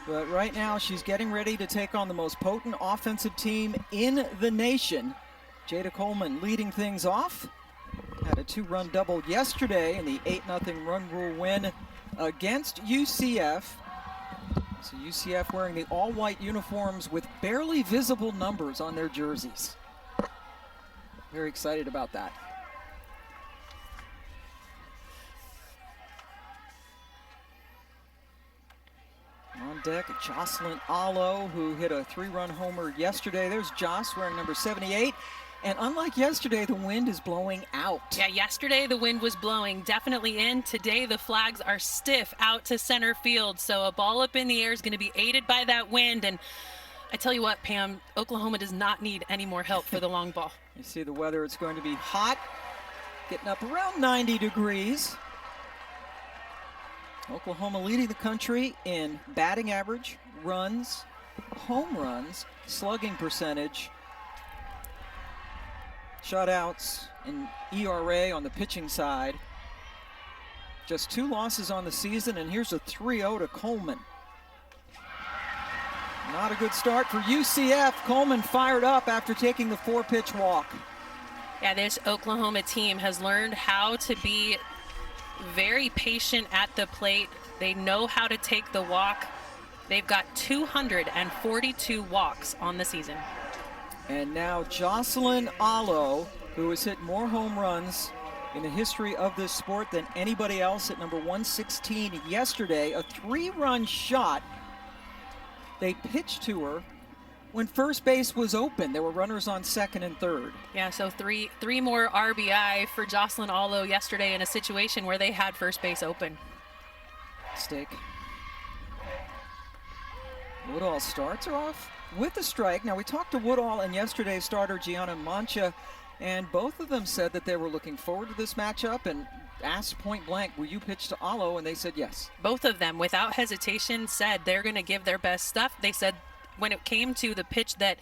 But right now, she's getting ready to take on the most potent offensive team in the nation. Jada Coleman leading things off. Had a 2-run double yesterday in the 8-0 run rule win against UCF. So UCF wearing the all-white uniforms with barely visible numbers on their jerseys. Very excited about that. On deck, Jocelyn Allo, who hit a 3-run homer yesterday. There's Joss wearing number 78. And unlike yesterday, the wind is blowing out. Yeah, yesterday the wind was blowing definitely in. Today the flags are stiff out to center field. So a ball up in the air is going to be aided by that wind. And I tell you what, Pam, Oklahoma does not need any more help for the long ball. You see the weather, it's going to be hot, getting up around 90 degrees. Oklahoma leading the country in batting average, runs, home runs, slugging percentage, shutouts, and ERA on the pitching side. Just 2 losses on the season, and here's a 3-0 to Coleman. Not a good start for UCF. Coleman fired up after taking the 4-pitch walk. Yeah, this Oklahoma team has learned how to be very patient at the plate. They know how to take the walk. They've got 242 walks on the season. And now Jocelyn Allo, who has hit more home runs in the history of this sport than anybody else, at number 116 yesterday. A 3-run shot. They pitched to her when first base was open. There were runners on second and third. Yeah, so three more RBI for Jocelyn Allo yesterday in a situation where they had first base open. Mistake. Woodall starts her off with a strike. Now, we talked to Woodall and yesterday's starter Gianna Mancha, and both of them said that they were looking forward to this matchup and asked point blank, will you pitch to Allo? And they said yes. Both of them, without hesitation, said they're going to give their best stuff. They said when it came to the pitch that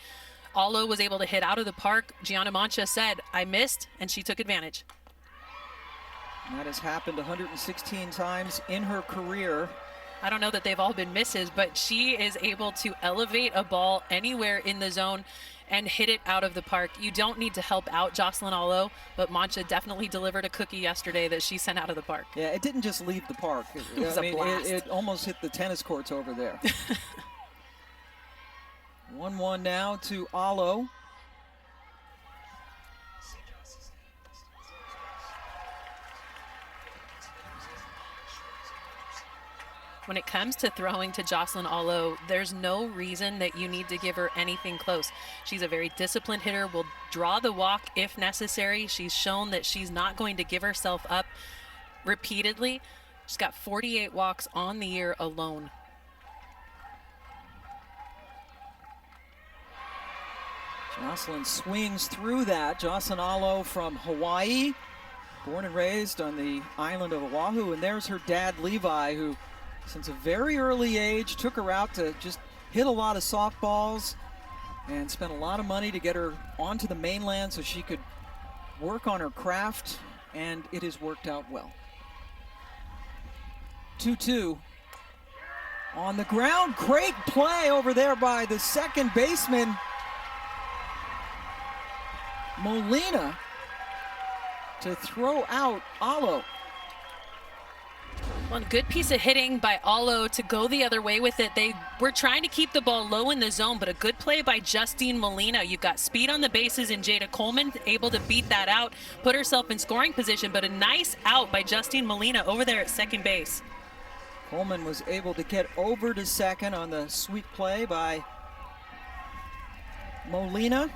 Allo was able to hit out of the park, Gianna Mancha said, I missed, and she took advantage. And that has happened 116 times in her career. I don't know that they've all been misses, but she is able to elevate a ball anywhere in the zone and hit it out of the park. You don't need to help out Jocelyn Allo, but Mancha definitely delivered a cookie yesterday that she sent out of the park. Yeah, it didn't just leave the park. It was a blast. It almost hit the tennis courts over there. 1-1 now to Allo. When it comes to throwing to Jocelyn Allo, there's no reason that you need to give her anything close. She's a very disciplined hitter, will draw the walk if necessary. She's shown that she's not going to give herself up repeatedly. She's got 48 walks on the year alone. Jocelyn swings through that. Jocelyn Allo from Hawaii, born and raised on the island of Oahu. And there's her dad, Levi, who since a very early age took her out to just hit a lot of softballs and spent a lot of money to get her onto the mainland so she could work on her craft, and it has worked out well. 2-2 on the ground. Great play over there by the second baseman, Molina, to throw out Allo. One good piece of hitting by Allo to go the other way with it. They were trying to keep the ball low in the zone, but a good play by Justine Molina. You've got speed on the bases, and Jada Coleman able to beat that out, put herself in scoring position, but a nice out by Justine Molina over there at second base. Coleman was able to get over to second on the sweet play by Molina.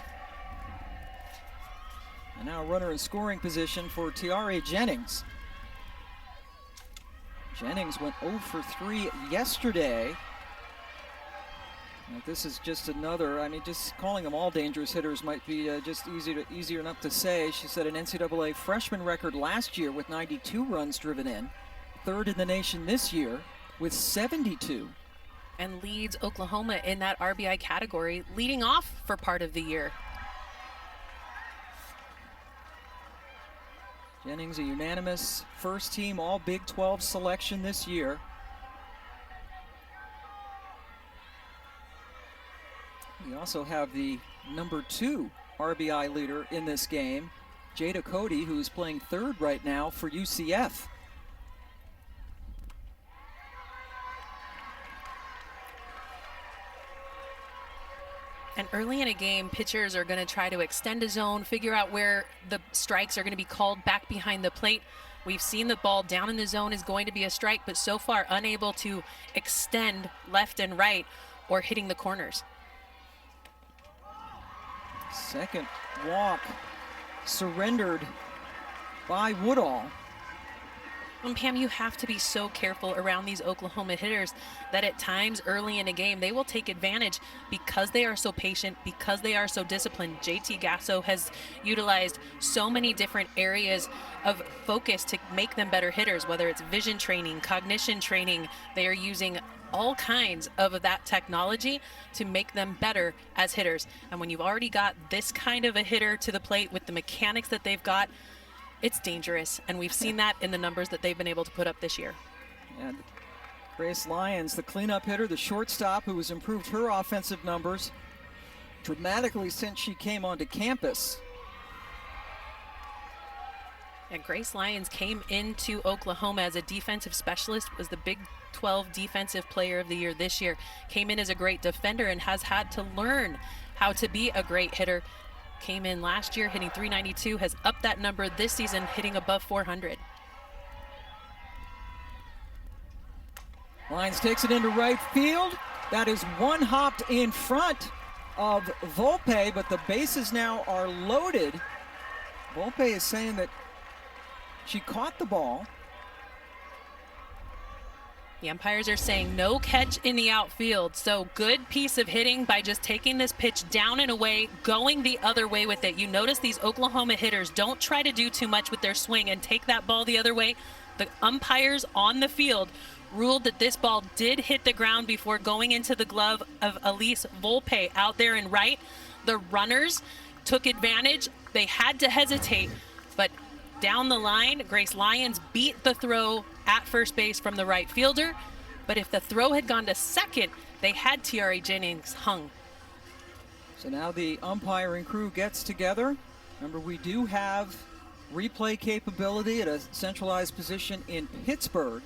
And now a runner in scoring position for Tiare Jennings. Jennings went 0 for 3 yesterday. Now, this is just another, I mean, just calling them all dangerous hitters might be just easier enough to say. She set an NCAA freshman record last year with 92 runs driven in. Third in the nation this year with 72. And leads Oklahoma in that RBI category, leading off for part of the year. Jennings, a unanimous first team All Big 12 selection this year. We also have the #2 RBI leader in this game, Jada Cody, who's playing third right now for UCF. And early in a game, pitchers are going to try to extend a zone, figure out where the strikes are going to be called back behind the plate. We've seen the ball down in the zone is going to be a strike, but so far unable to extend left and right or hitting the corners. Second walk surrendered by Woodall. And Pam, you have to be so careful around these Oklahoma hitters that at times early in a game, they will take advantage because they are so patient, because they are so disciplined. JT Gasso has utilized so many different areas of focus to make them better hitters, whether it's vision training, cognition training. They are using all kinds of that technology to make them better as hitters. And when you've already got this kind of a hitter to the plate with the mechanics that they've got, it's dangerous, and we've seen that in the numbers that they've been able to put up this year. And Grace Lyons, the cleanup hitter, the shortstop, who has improved her offensive numbers dramatically since she came onto campus. And Grace Lyons came into Oklahoma as a defensive specialist, was the Big 12 Defensive Player of the Year this year, came in as a great defender and has had to learn how to be a great hitter. Came in last year hitting .392, has upped that number this season, hitting above .400. Lyons takes it into right field. That is one hopped in front of Volpe, but the bases now are loaded. Volpe is saying that she caught the ball. The umpires are saying no catch in the outfield. So good piece of hitting by just taking this pitch down and away, going the other way with it. You notice these Oklahoma hitters don't try to do too much with their swing and take that ball the other way. The umpires on the field ruled that this ball did hit the ground before going into the glove of Elise Volpe out there in right. The runners took advantage. They had to hesitate, but down the line, Grace Lyons beat the throw at first base from the right fielder, but if the throw had gone to second, they had Tiare Jennings hung. So now the umpiring crew gets together. Remember, we do have replay capability at a centralized position in Pittsburgh.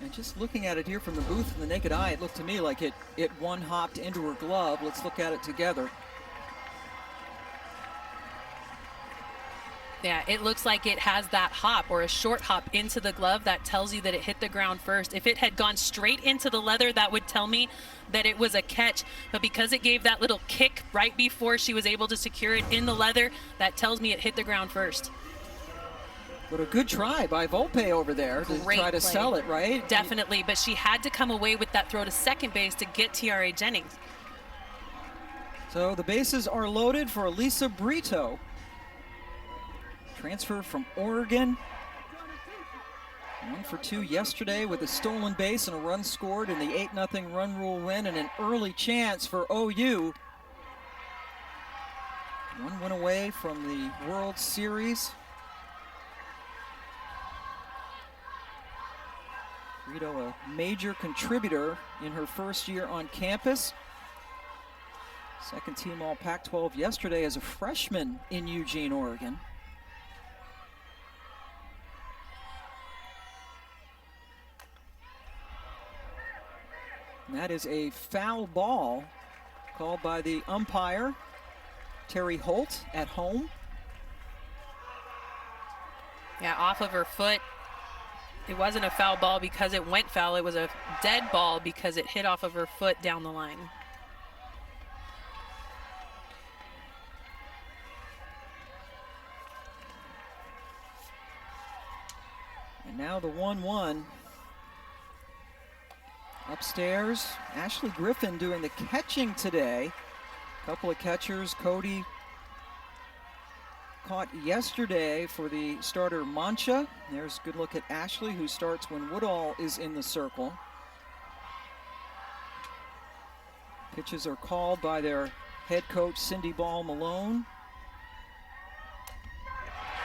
And just looking at it here from the booth in the naked eye, it looked to me like it one hopped into her glove. Let's look at it together. Yeah, it looks like it has that hop or a short hop into the glove. That tells you that it hit the ground first. If it had gone straight into the leather, that would tell me that it was a catch. But because it gave that little kick right before she was able to secure it in the leather, that tells me it hit the ground first. But a good try by Volpe over there to Great try to play. sell it, right? Definitely, but she had to come away with that throw to second base to get Tiare Jennings. So the bases are loaded for Elisa Brito. Transfer from Oregon. 1 for 2 yesterday with a stolen base and a run scored in the 8-0 run rule win and an early chance for OU. 1 win away from the World Series. Brito, a major contributor in her first year on campus. Second team all Pac-12 yesterday as a freshman in Eugene, Oregon. And that is a foul ball called by the umpire, Terry Holt, at home. Yeah, off of her foot. It wasn't a foul ball because it went foul. It was a dead ball because it hit off of her foot down the line. And now the 1-1. Upstairs, Ashley Griffin doing the catching today. A couple of catchers. Cody caught yesterday for the starter Mancha. There's a good look at Ashley, who starts when Woodall is in the circle. Pitches are called by their head coach, Cindy Ball Malone.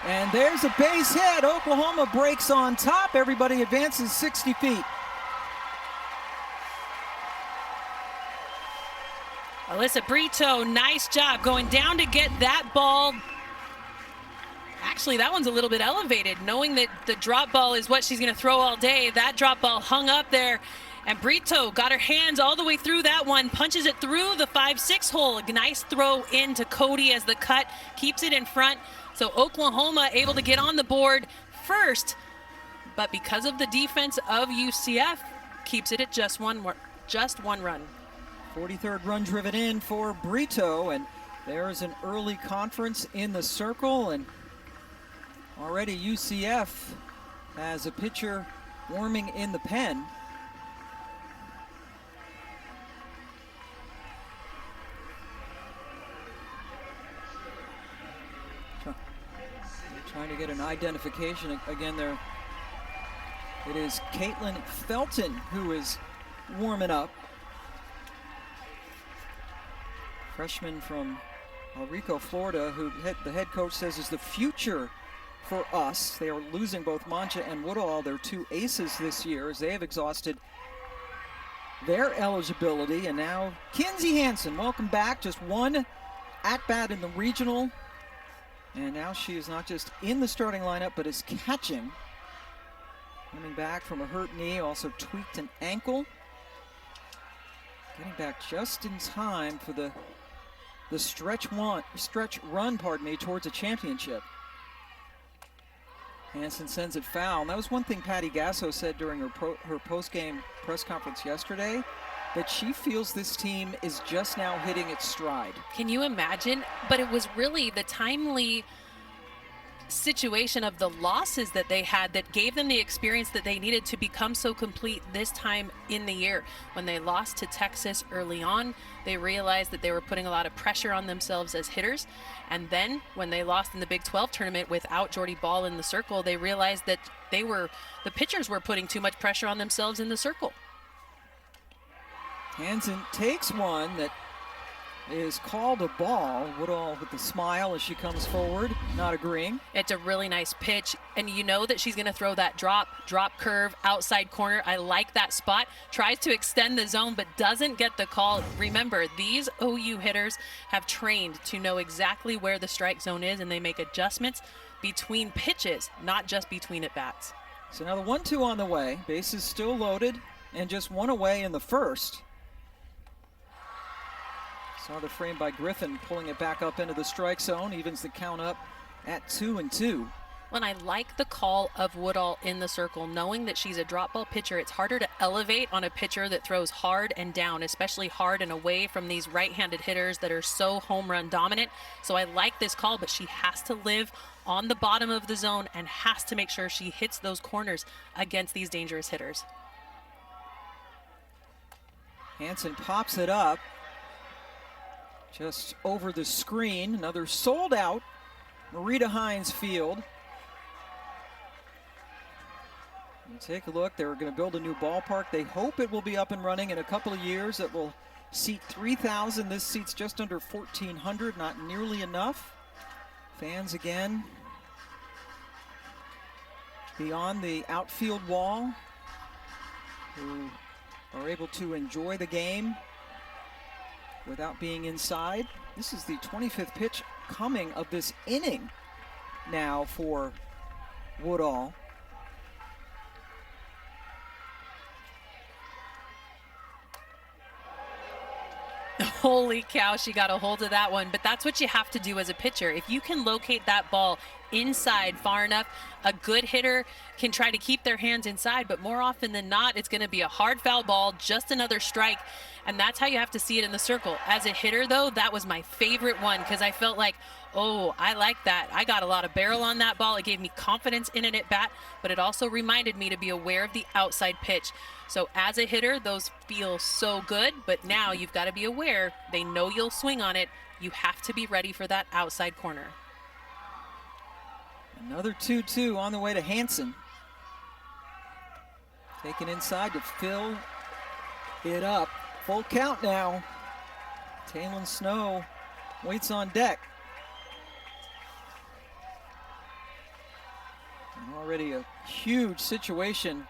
And there's a base hit. Oklahoma breaks on top. Everybody advances 60 feet. Alyssa Brito, nice job going down to get that ball. Actually, that one's a little bit elevated, knowing that the drop ball is what she's going to throw all day. That drop ball hung up there, and Brito got her hands all the way through that one, punches it through the 5-6 hole. A nice throw into Cody as the cut keeps it in front. So Oklahoma able to get on the board first, but because of the defense of UCF, keeps it at just one run. 43rd run driven in for Brito, and there's an early conference in the circle, and already UCF has a pitcher warming in the pen. Trying to get an identification again there. It is Caitlin Felton who is warming up. Freshman from El Rico, Florida, who the head coach says is the future for us. They are losing both Mancha and Woodall, their two aces this year, as they have exhausted their eligibility. And now Kinsey Hansen, welcome back. Just one at-bat in the regional. And now she is not just in the starting lineup, but is catching. Coming back from a hurt knee, also tweaked an ankle. Getting back just in time for the stretch run, towards a championship. Hansen sends it foul. And that was one thing Patty Gasso said during her post-game press conference yesterday, that she feels this team is just now hitting its stride. Can you imagine? But it was really the timely situation of the losses that they had that gave them the experience that they needed to become so complete this time in the year. When they lost to Texas early on, they realized that they were putting a lot of pressure on themselves as hitters. And then when they lost in the Big 12 tournament without Jordy Ball in the circle, they realized that the pitchers were putting too much pressure on themselves in the circle. Hansen takes one that is called a ball. Woodall with a smile as she comes forward, not agreeing. It's a really nice pitch, and you know that she's going to throw that drop curve, outside corner. I like that spot. Tries to extend the zone, but doesn't get the call. Remember, these OU hitters have trained to know exactly where the strike zone is, and they make adjustments between pitches, not just between at-bats. So now the 1-2 on the way. Bases still loaded, and just one away in the first. Saw the frame by Griffin, pulling it back up into the strike zone, evens the count up at 2-2. When I like the call of Woodall in the circle, knowing that she's a drop ball pitcher, it's harder to elevate on a pitcher that throws hard and down, especially hard and away from these right-handed hitters that are so home run dominant. So I like this call, but she has to live on the bottom of the zone and has to make sure she hits those corners against these dangerous hitters. Hansen pops it up. Just over the screen, another sold out Marita Hines Field. And take a look, they're going to build a new ballpark. They hope it will be up and running in a couple of years. It will seat 3,000. This seats just under 1,400, not nearly enough. Fans again beyond the outfield wall who are able to enjoy the game without being inside. This is the 25th pitch coming of this inning now for Woodall. Holy cow, she got a hold of that one. But that's what you have to do as a pitcher. If you can locate that ball inside far enough, a good hitter can try to keep their hands inside, but more often than not, it's going to be a hard foul ball, just another strike. And that's how you have to see it in the circle. As a hitter, though, that was my favorite one because I felt like, oh, I like that. I got a lot of barrel on that ball. It gave me confidence in it at bat, but it also reminded me to be aware of the outside pitch. So as a hitter, those feel so good, but now you've got to be aware. They know you'll swing on it. You have to be ready for that outside corner. Another 2-2 on the way to Hansen. Taken inside to fill it up. Full count now. Taylon Snow waits on deck. And already a huge situation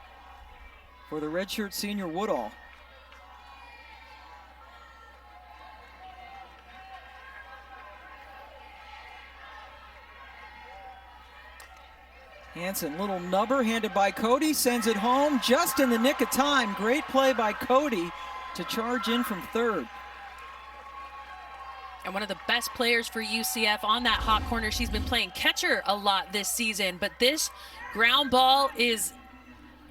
for the redshirt senior Woodall. Hansen, little nubber handed by Cody, sends it home just in the nick of time. Great play by Cody to charge in from third. And one of the best players for UCF on that hot corner. She's been playing catcher a lot this season, but this ground ball is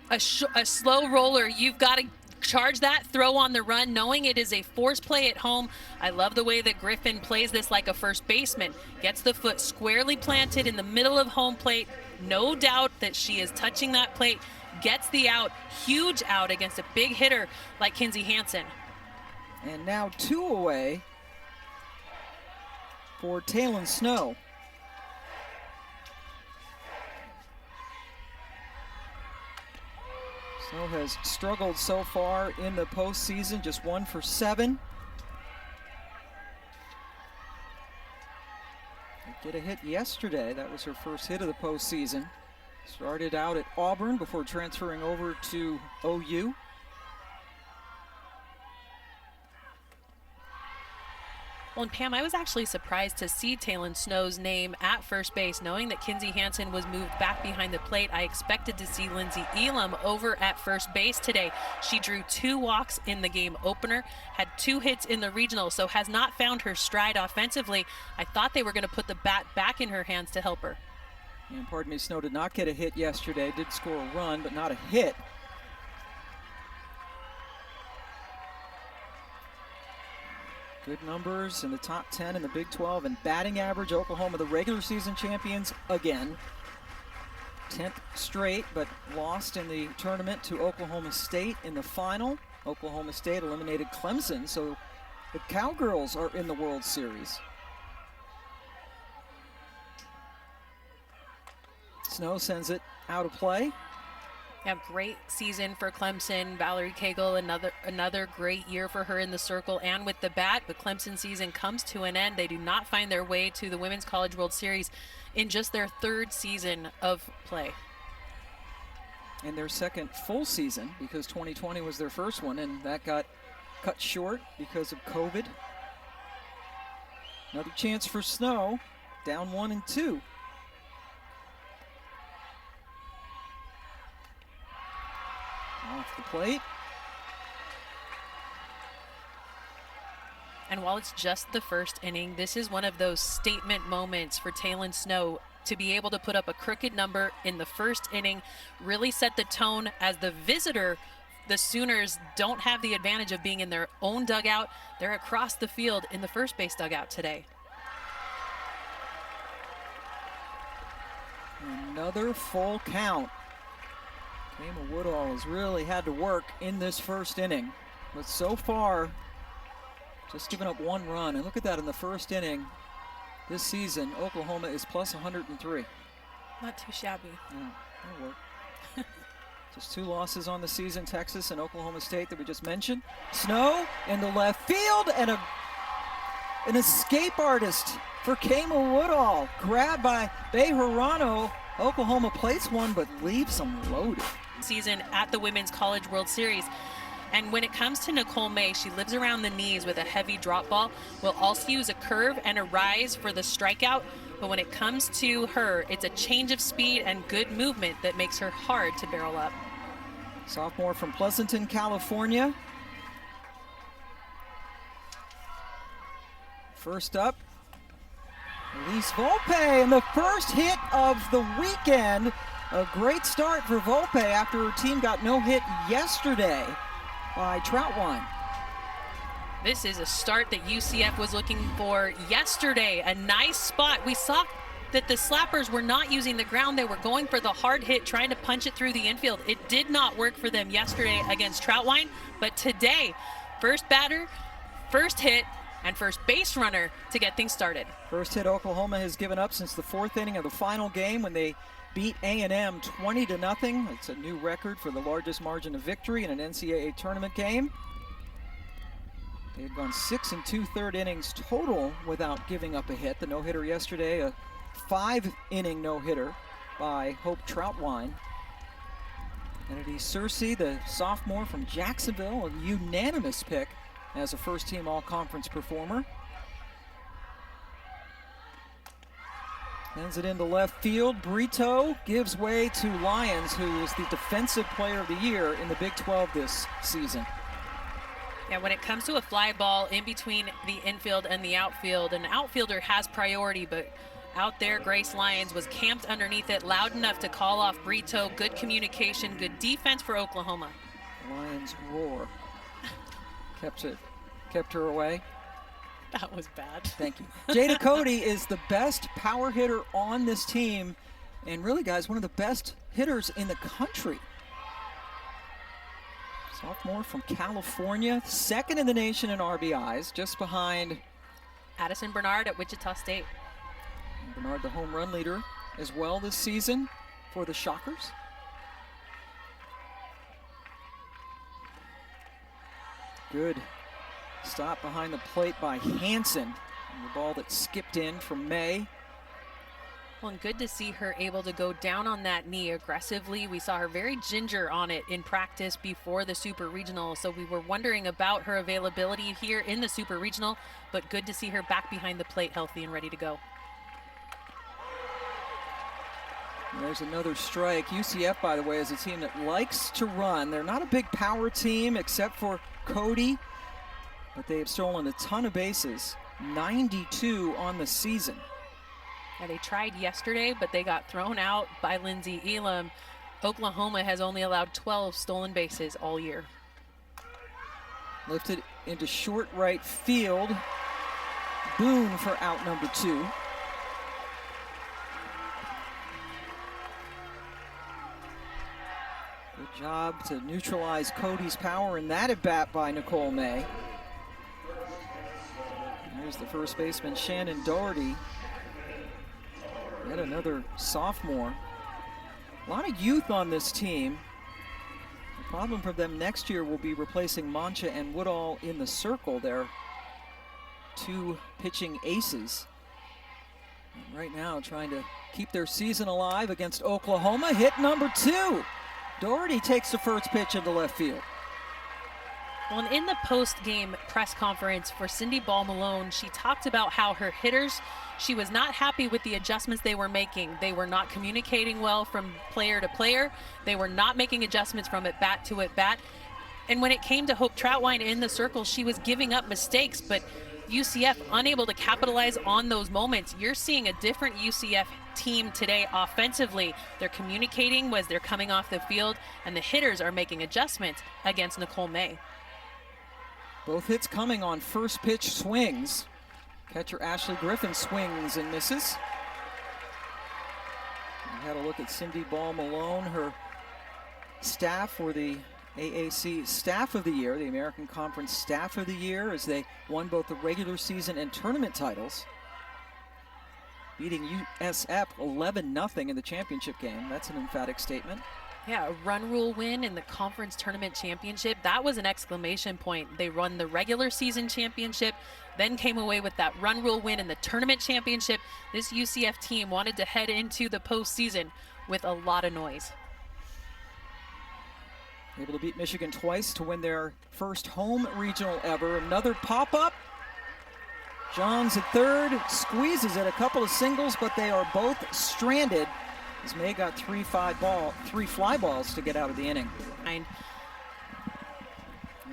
a slow roller. You've got to charge that throw on the run, knowing it is a force play at home. I love the way that Griffin plays this like a first baseman. Gets the foot squarely planted in the middle of home plate. No doubt that she is touching that plate. Gets the out, huge out against a big hitter like Kinsey Hansen. And now 2 away for Taylon Snow. Snow has struggled so far in the postseason, just 1 for 7. Did get a hit yesterday. That was her first hit of the postseason. Started out at Auburn before transferring over to OU. Well, and Pam, I was actually surprised to see Taylon Snow's name at first base, knowing that Kinsey Hansen was moved back behind the plate. I expected to see Lindsey Elam over at first base today. She drew 2 walks in the game opener, had 2 hits in the regional, so has not found her stride offensively. I thought they were going to put the bat back in her hands to help her. And pardon me, Snow did not get a hit yesterday, did score a run, but not a hit. Good numbers in the top 10 in the Big 12 and batting average. Oklahoma, the regular season champions again. 10th straight, but lost in the tournament to Oklahoma State in the final. Oklahoma State eliminated Clemson, so the Cowgirls are in the World Series. Snow sends it out of play. Yeah, great season for Clemson. Valerie Cagle, another great year for her in the circle and with the bat. But Clemson season comes to an end. They do not find their way to the Women's College World Series in just their 3rd season of play. And their 2nd full season, because 2020 was their first one, and that got cut short because of COVID. Another chance for Snow, down 1 and 2. Off the plate. And while it's just the first inning, this is one of those statement moments for Taylon Snow to be able to put up a crooked number in the first inning, really set the tone as the visitor. The Sooners don't have the advantage of being in their own dugout. They're across the field in the first base dugout today. Another full count. Kayma Woodall has really had to work in this first inning, but so far just giving up 1 run. And look at that, in the first inning this season, Oklahoma is plus 103. Not too shabby. Yeah, that'll work. Just 2 losses on the season, Texas and Oklahoma State that we just mentioned. Snow in the left field, and an escape artist for Kayma Woodall. Grabbed by Bejarano. Oklahoma plates one, but leaves them loaded. Season at the Women's College World Series. And when it comes to Nicole May, she lives around the knees with a heavy drop ball. Will also use a curve and a rise for the strikeout. But when it comes to her, it's a change of speed and good movement that makes her hard to barrel up. Sophomore from Pleasanton, California. First up, Elise Volpe, and the first hit of the weekend. A great start for Volpe after her team got no hit yesterday by Troutwine. This is a start that UCF was looking for yesterday. A nice spot. We saw that the slappers were not using the ground. They were going for the hard hit, trying to punch it through the infield. It did not work for them yesterday against Troutwine, but today, first batter, first hit, and first base runner to get things started. First hit Oklahoma has given up since the 4th inning of the final game when they beat A&M 20-0. It's a new record for the largest margin of victory in an NCAA tournament game. They had gone 6 2/3 innings total without giving up a hit. The no-hitter yesterday, a 5-inning no-hitter by Hope Troutwine. Kennedy Searcy, the sophomore from Jacksonville, a unanimous pick as a first-team all-conference performer. Sends it into left field. Brito gives way to Lyons, who is the Defensive Player of the Year in the Big 12 this season. Yeah, when it comes to a fly ball in between the infield and the outfield, an outfielder has priority, but out there, Grace Lyons was camped underneath it, loud enough to call off Brito. Good communication, good defense for Oklahoma. Lions roar. Kept her away. That was bad. Thank you. Jada Cody is the best power hitter on this team, and really, guys, one of the best hitters in the country. Sophomore from California, second in the nation in RBIs, just behind Addison Bernard at Wichita State. Bernard, the home run leader as well this season for the Shockers. Good stop behind the plate by Hansen. And the ball that skipped in from May. Well, and good to see her able to go down on that knee aggressively. We saw her very ginger on it in practice before the Super Regional, so we were wondering about her availability here in the Super Regional, but good to see her back behind the plate healthy and ready to go. There's another strike. UCF, by the way, is a team that likes to run. They're not a big power team except for Cody, but they have stolen a ton of bases, 92 on the season. Yeah, they tried yesterday, but they got thrown out by Lindsey Elam. Oklahoma has only allowed 12 stolen bases all year. Lifted into short right field. Boone for out number 2. Good job to neutralize Cody's power in that at bat by Nicole May. Here's the first baseman, Shannon Doherty. Yet another sophomore. A lot of youth on this team. The problem for them next year will be replacing Mancha and Woodall in the circle. They're 2 pitching aces. And right now trying to keep their season alive against Oklahoma. Hit number 2. Doherty takes the first pitch into left field. Well, and in the post-game press conference for Cindy Ball Malone, she talked about how her hitters, she was not happy with the adjustments they were making. They were not communicating well from player to player. They were not making adjustments from at bat to at bat. And when it came to Hope Troutwine in the circle, she was giving up mistakes, but UCF unable to capitalize on those moments. You're seeing a different UCF team today offensively. They're communicating as they're coming off the field, and the hitters are making adjustments against Nicole May. Both hits coming on first pitch swings. Catcher Ashley Griffin swings and misses. We had a look at Cindy Ball Malone, her staff for the AAC Staff of the Year, the American Conference Staff of the Year, as they won both the regular season and tournament titles, beating USF 11-0 in the championship game. That's an emphatic statement. Yeah, a run rule win in the conference tournament championship. That was an exclamation point. They won the regular season championship, then came away with that run rule win in the tournament championship. This UCF team wanted to head into the postseason with a lot of noise. Able to beat Michigan twice to win their first home regional ever. Another pop-up. Johns at third, squeezes it, a couple of singles, but they are both stranded. As May got 3 fly balls to get out of the inning. And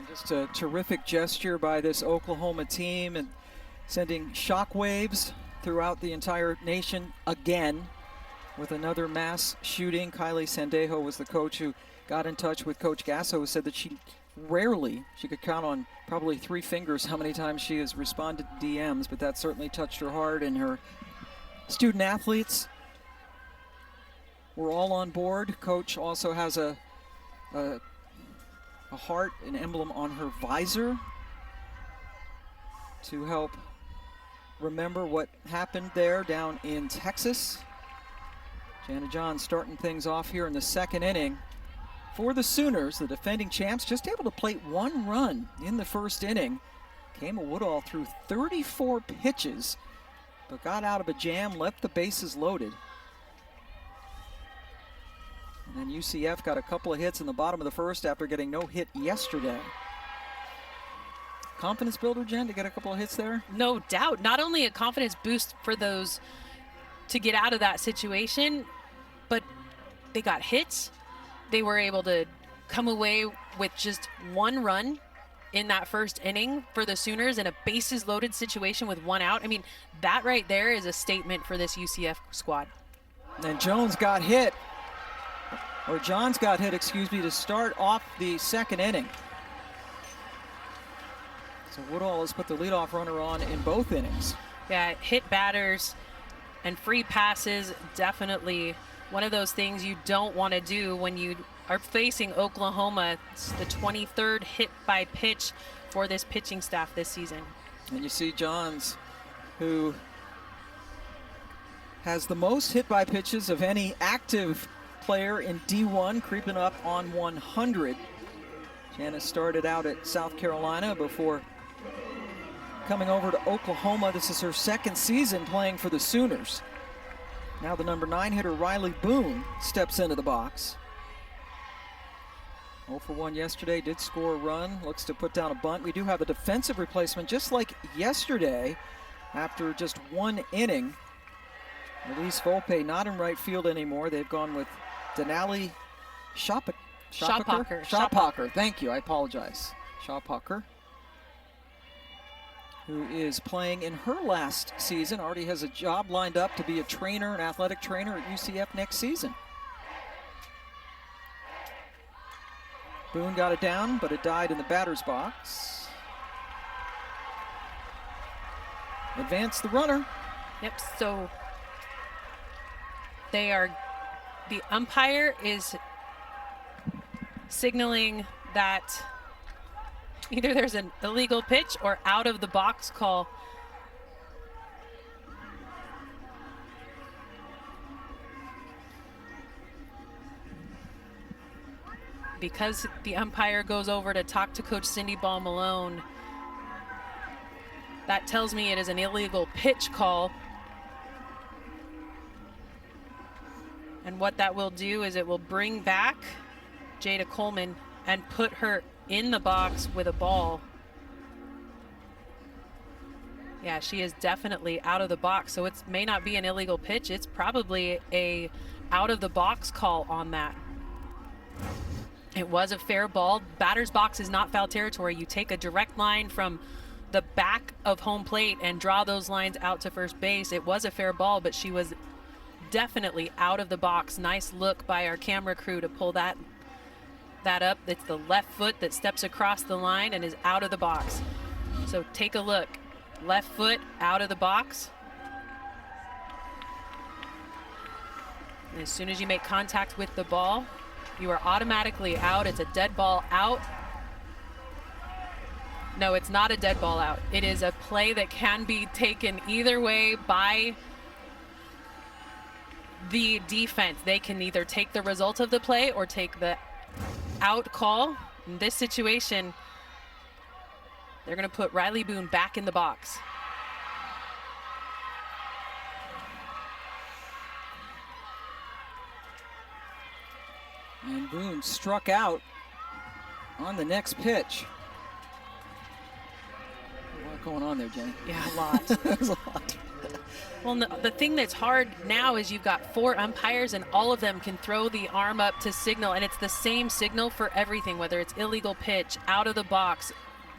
just a terrific gesture by this Oklahoma team, and sending shockwaves throughout the entire nation again with another mass shooting. Kylie Sandejo was the coach who got in touch with Coach Gasso, who said that she could count on probably 3 fingers how many times she has responded to DMs, but that certainly touched her heart, and her student athletes we're all on board. Coach also has a heart, an emblem on her visor to help remember what happened there down in Texas. Jana John starting things off here in the second inning. For the Sooners, the defending champs, just able to plate 1 run in the first inning. Kama Woodall threw 34 pitches, but got out of a jam, left the bases loaded. And then UCF got a couple of hits in the bottom of the first after getting no hit yesterday. Confidence builder, Jen, to get a couple of hits there? No doubt. Not only a confidence boost for those to get out of that situation, but they got hits. They were able to come away with just one run in that first inning for the Sooners in a bases loaded situation with one out. I mean, that right there is a statement for this UCF squad. And Johns got hit, excuse me, to start off the second inning. So Woodall has put the leadoff runner on in both innings. Yeah, hit batters and free passes, definitely one of those things you don't want to do when you are facing Oklahoma. It's the 23rd hit by pitch for this pitching staff this season. And you see Johns, who has the most hit by pitches of any active player in D1, creeping up on 100. Janice started out at South Carolina before coming over to Oklahoma. This is her second season playing for the Sooners. Now the number 9 hitter, Riley Boone, steps into the box. 0 for 1 yesterday, did score a run, looks to put down a bunt. We do have a defensive replacement, just like yesterday, after just one inning. Elise Volpe not in right field anymore. They've gone with Denali Shawpacker. Thank you, I apologize. Shawpacker, who is playing in her last season, already has a job lined up to be a trainer, an athletic trainer at UCF next season. Boone got it down, but it died in the batter's box. Advance the runner. Yep, so the umpire is signaling that either there's an illegal pitch or out of the box call. Because the umpire goes over to talk to Coach Cindy Ball Malone, that tells me it is an illegal pitch call. And what that will do is it will bring back Jada Coleman and put her in the box with a ball. Yeah, she is definitely out of the box, so it may not be an illegal pitch. It's probably a out of the box call on that. It was a fair ball. Batter's box is not foul territory. You take a direct line from the back of home plate and draw those lines out to first base. It was a fair ball, but she was definitely out of the box. Nice look by our camera crew to pull that up. It's the left foot that steps across the line and is out of the box. So take a look. Left foot out of the box. And as soon as you make contact with the ball, you are automatically out. It's a dead ball out. No, it's not a dead ball out. It is a play that can be taken either way by the defense. They can either take the result of the play or take the out call. In this situation, they're going to put Riley Boone back in the box. And Boone struck out on the next pitch. A lot going on there, Jenny. Yeah, a lot. There's a lot. Well, the thing that's hard now is you've got 4 umpires and all of them can throw the arm up to signal, and it's the same signal for everything, whether it's illegal pitch, out of the box,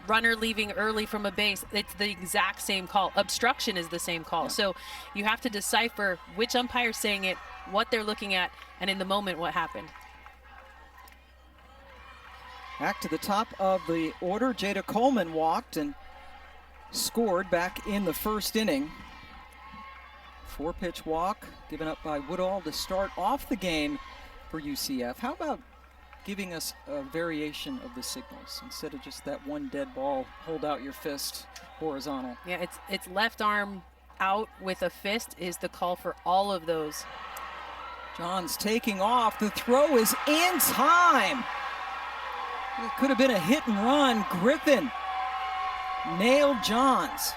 runner leaving early from a base. It's the exact same call. Obstruction is the same call. Yeah. So you have to decipher which umpire's saying it, what they're looking at, and in the moment what happened. Back to the top of the order, Jada Coleman walked and scored back in the first inning. 4-pitch walk given up by Woodall to start off the game for UCF. How about giving us a variation of the signals instead of just that one dead ball, hold out your fist horizontal? Yeah, it's left arm out with a fist is the call for all of those. Johns taking off. The throw is in time. It could have been a hit and run. Griffin nailed Johns.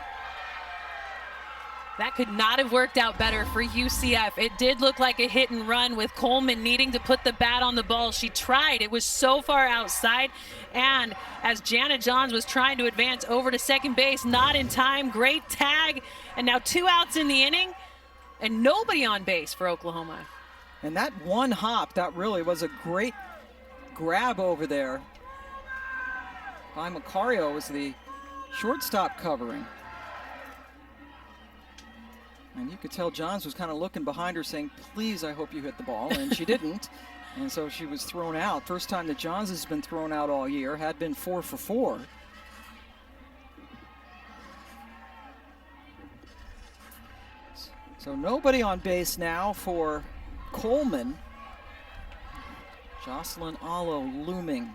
That could not have worked out better for UCF. It did look like a hit and run with Coleman needing to put the bat on the ball. She tried. It was so far outside. And as Jana Johns was trying to advance over to second base, not in time. Great tag. And now 2 outs in the inning. and nobody on base for Oklahoma. And that one hop, that really was a great grab over there by Macario as the shortstop covering. And you could tell Johns was kind of looking behind her saying, please, I hope you hit the ball, and she didn't. And so she was thrown out. First time that Johns has been thrown out all year, had been 4 for 4. So nobody on base now for Coleman. Jocelyn Allo looming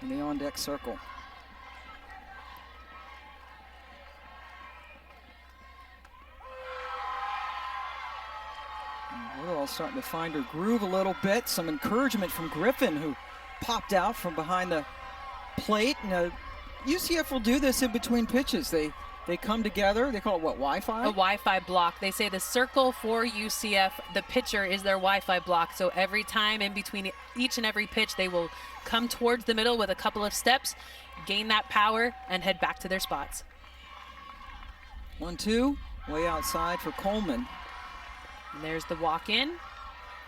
in the on-deck circle. Woodall starting to find her groove a little bit. Some encouragement from Griffin, who popped out from behind the plate. And UCF will do this in between pitches. They come together. They call it what, Wi-Fi? A Wi-Fi block. They say the circle for UCF, the pitcher is their Wi-Fi block. So every time in between each and every pitch, they will come towards the middle with a couple of steps, gain that power, and head back to their spots. 1-2, way outside for Coleman. And there's the walk in.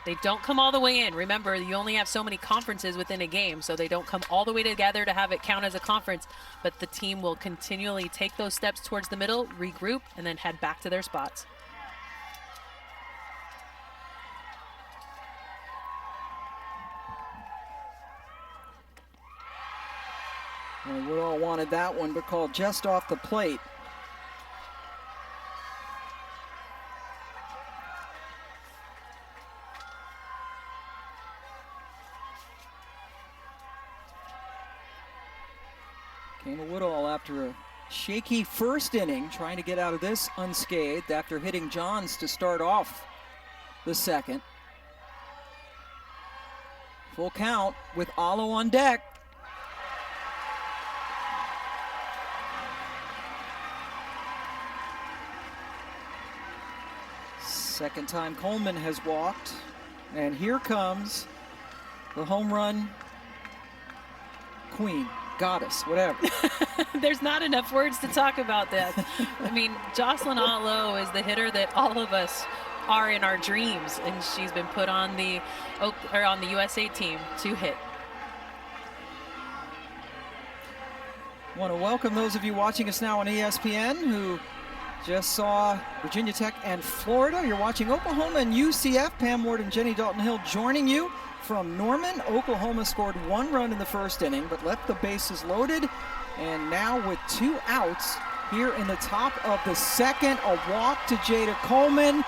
They don't come all the way in. Remember, you only have so many conferences within a game, so they don't come all the way together to have it count as a conference, but the team will continually take those steps towards the middle, regroup, and then head back to their spots. Well, Woodall wanted that one, but called just off the plate. Kama Woodall after a shaky first inning, trying to get out of this unscathed after hitting Johns to start off the second. Full count with Allo on deck. Second time Coleman has walked, and here comes the home run queen. Goddess, whatever. There's not enough words to talk about that. I mean, Jocelyn Allo is the hitter that all of us are in our dreams, and she's been put on the USA team to hit. I want to welcome those of you watching us now on ESPN who just saw Virginia Tech and Florida. You're watching Oklahoma and UCF. Pam Ward and Jenny Dalton-Hill joining you from Norman. Oklahoma scored 1 run in the first inning, but left the bases loaded. And now with 2 outs here in the top of the second, a walk to Jada Coleman.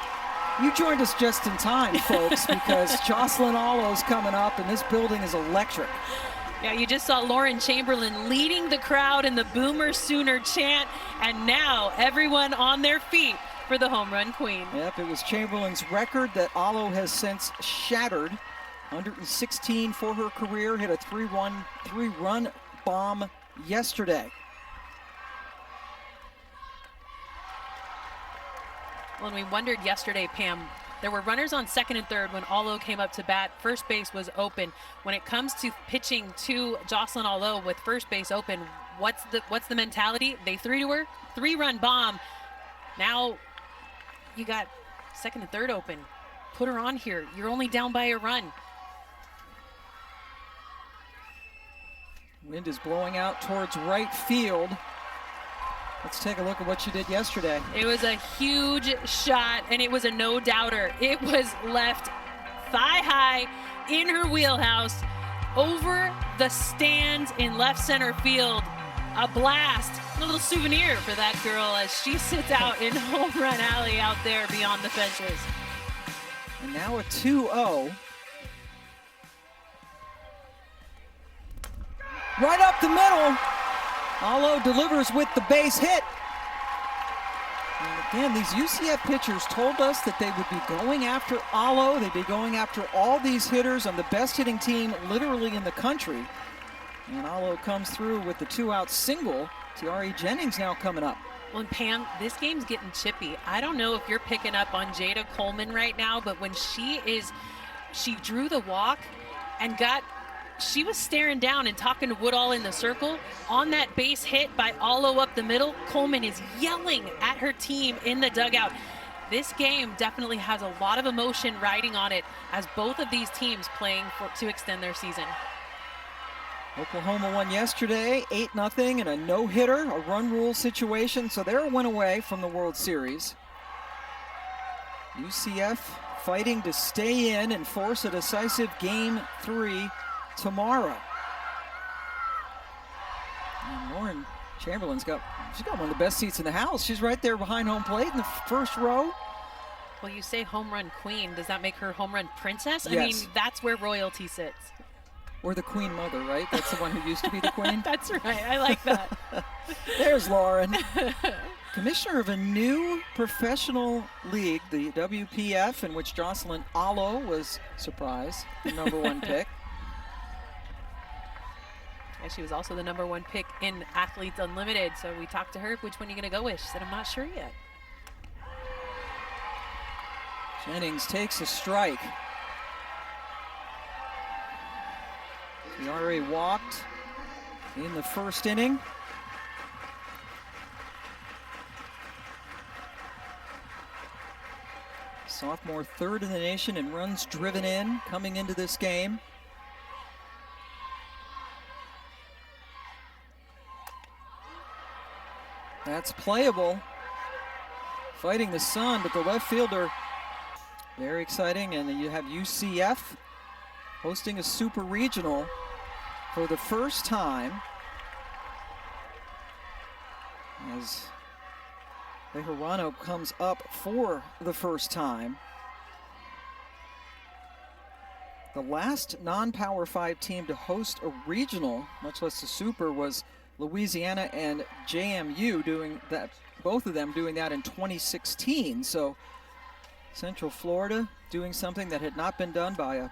You joined us just in time, folks, because Jocelyn Allo's coming up, and this building is electric. Yeah, you just saw Lauren Chamberlain leading the crowd in the Boomer Sooner chant, and now everyone on their feet for the home run queen. Yep, it was Chamberlain's record that Allo has since shattered. 116 for her career, hit a 3-run bomb yesterday. Well, and we wondered yesterday, Pam, there were runners on second and third when Allo came up to bat. First base was open. When it comes to pitching to Jocelyn Allo with first base open, what's the mentality? They threw to her, 3-run bomb. Now you got second and third open. Put her on here. You're only down by a run. Wind is blowing out towards right field. Let's take a look at what she did yesterday. It was a huge shot, and it was a no-doubter. It was left thigh high in her wheelhouse, over the stands in left center field. A blast, a little souvenir for that girl as she sits out in home run alley out there beyond the fences. And now a 2-0. Right up the middle. Allo delivers with the base hit. And again, these UCF pitchers told us that they would be going after Allo. They'd be going after all these hitters on the best hitting team literally in the country. And Allo comes through with the 2-out single. Tiare Jennings now coming up. Well, and Pam, this game's getting chippy. I don't know if you're picking up on Jada Coleman right now, but when she drew the walk and she was staring down and talking to Woodall in the circle. On that base hit by Allo up the middle, Coleman is yelling at her team in the dugout. this game definitely has a lot of emotion riding on it as both of these teams playing to extend their season. Oklahoma won yesterday, 8-0, and a no-hitter, a run rule situation, so they're a win away from the World Series. UCF fighting to stay in and force a decisive Game 3 tomorrow. And Lauren Chamberlain's she's got one of the best seats in the house. She's right there behind home plate in the first row. Well, you say home run queen. Does that make her home run princess? Yes. I mean, that's where royalty sits. Or the queen mother, right? That's the one who used to be the queen. That's right. I like that. There's Lauren. Commissioner of a new professional league, the WPF, in which Jocelyn Allo was, surprise, the #1 pick. And she was also the #1 pick in Athletes Unlimited. So we talked to her, which one are you going to go with? She said, I'm not sure yet. Jennings takes a strike. He already walked in the first inning. Sophomore third in the nation in runs driven in coming into this game. That's playable. Fighting the sun, but the left fielder, very exciting. And then you have UCF hosting a super regional for the first time, as Bejarano comes up for the first time. The last non-Power 5 team to host a regional, much less a super, was Louisiana and JMU doing that, both of them doing that in 2016. So Central Florida doing something that had not been done by a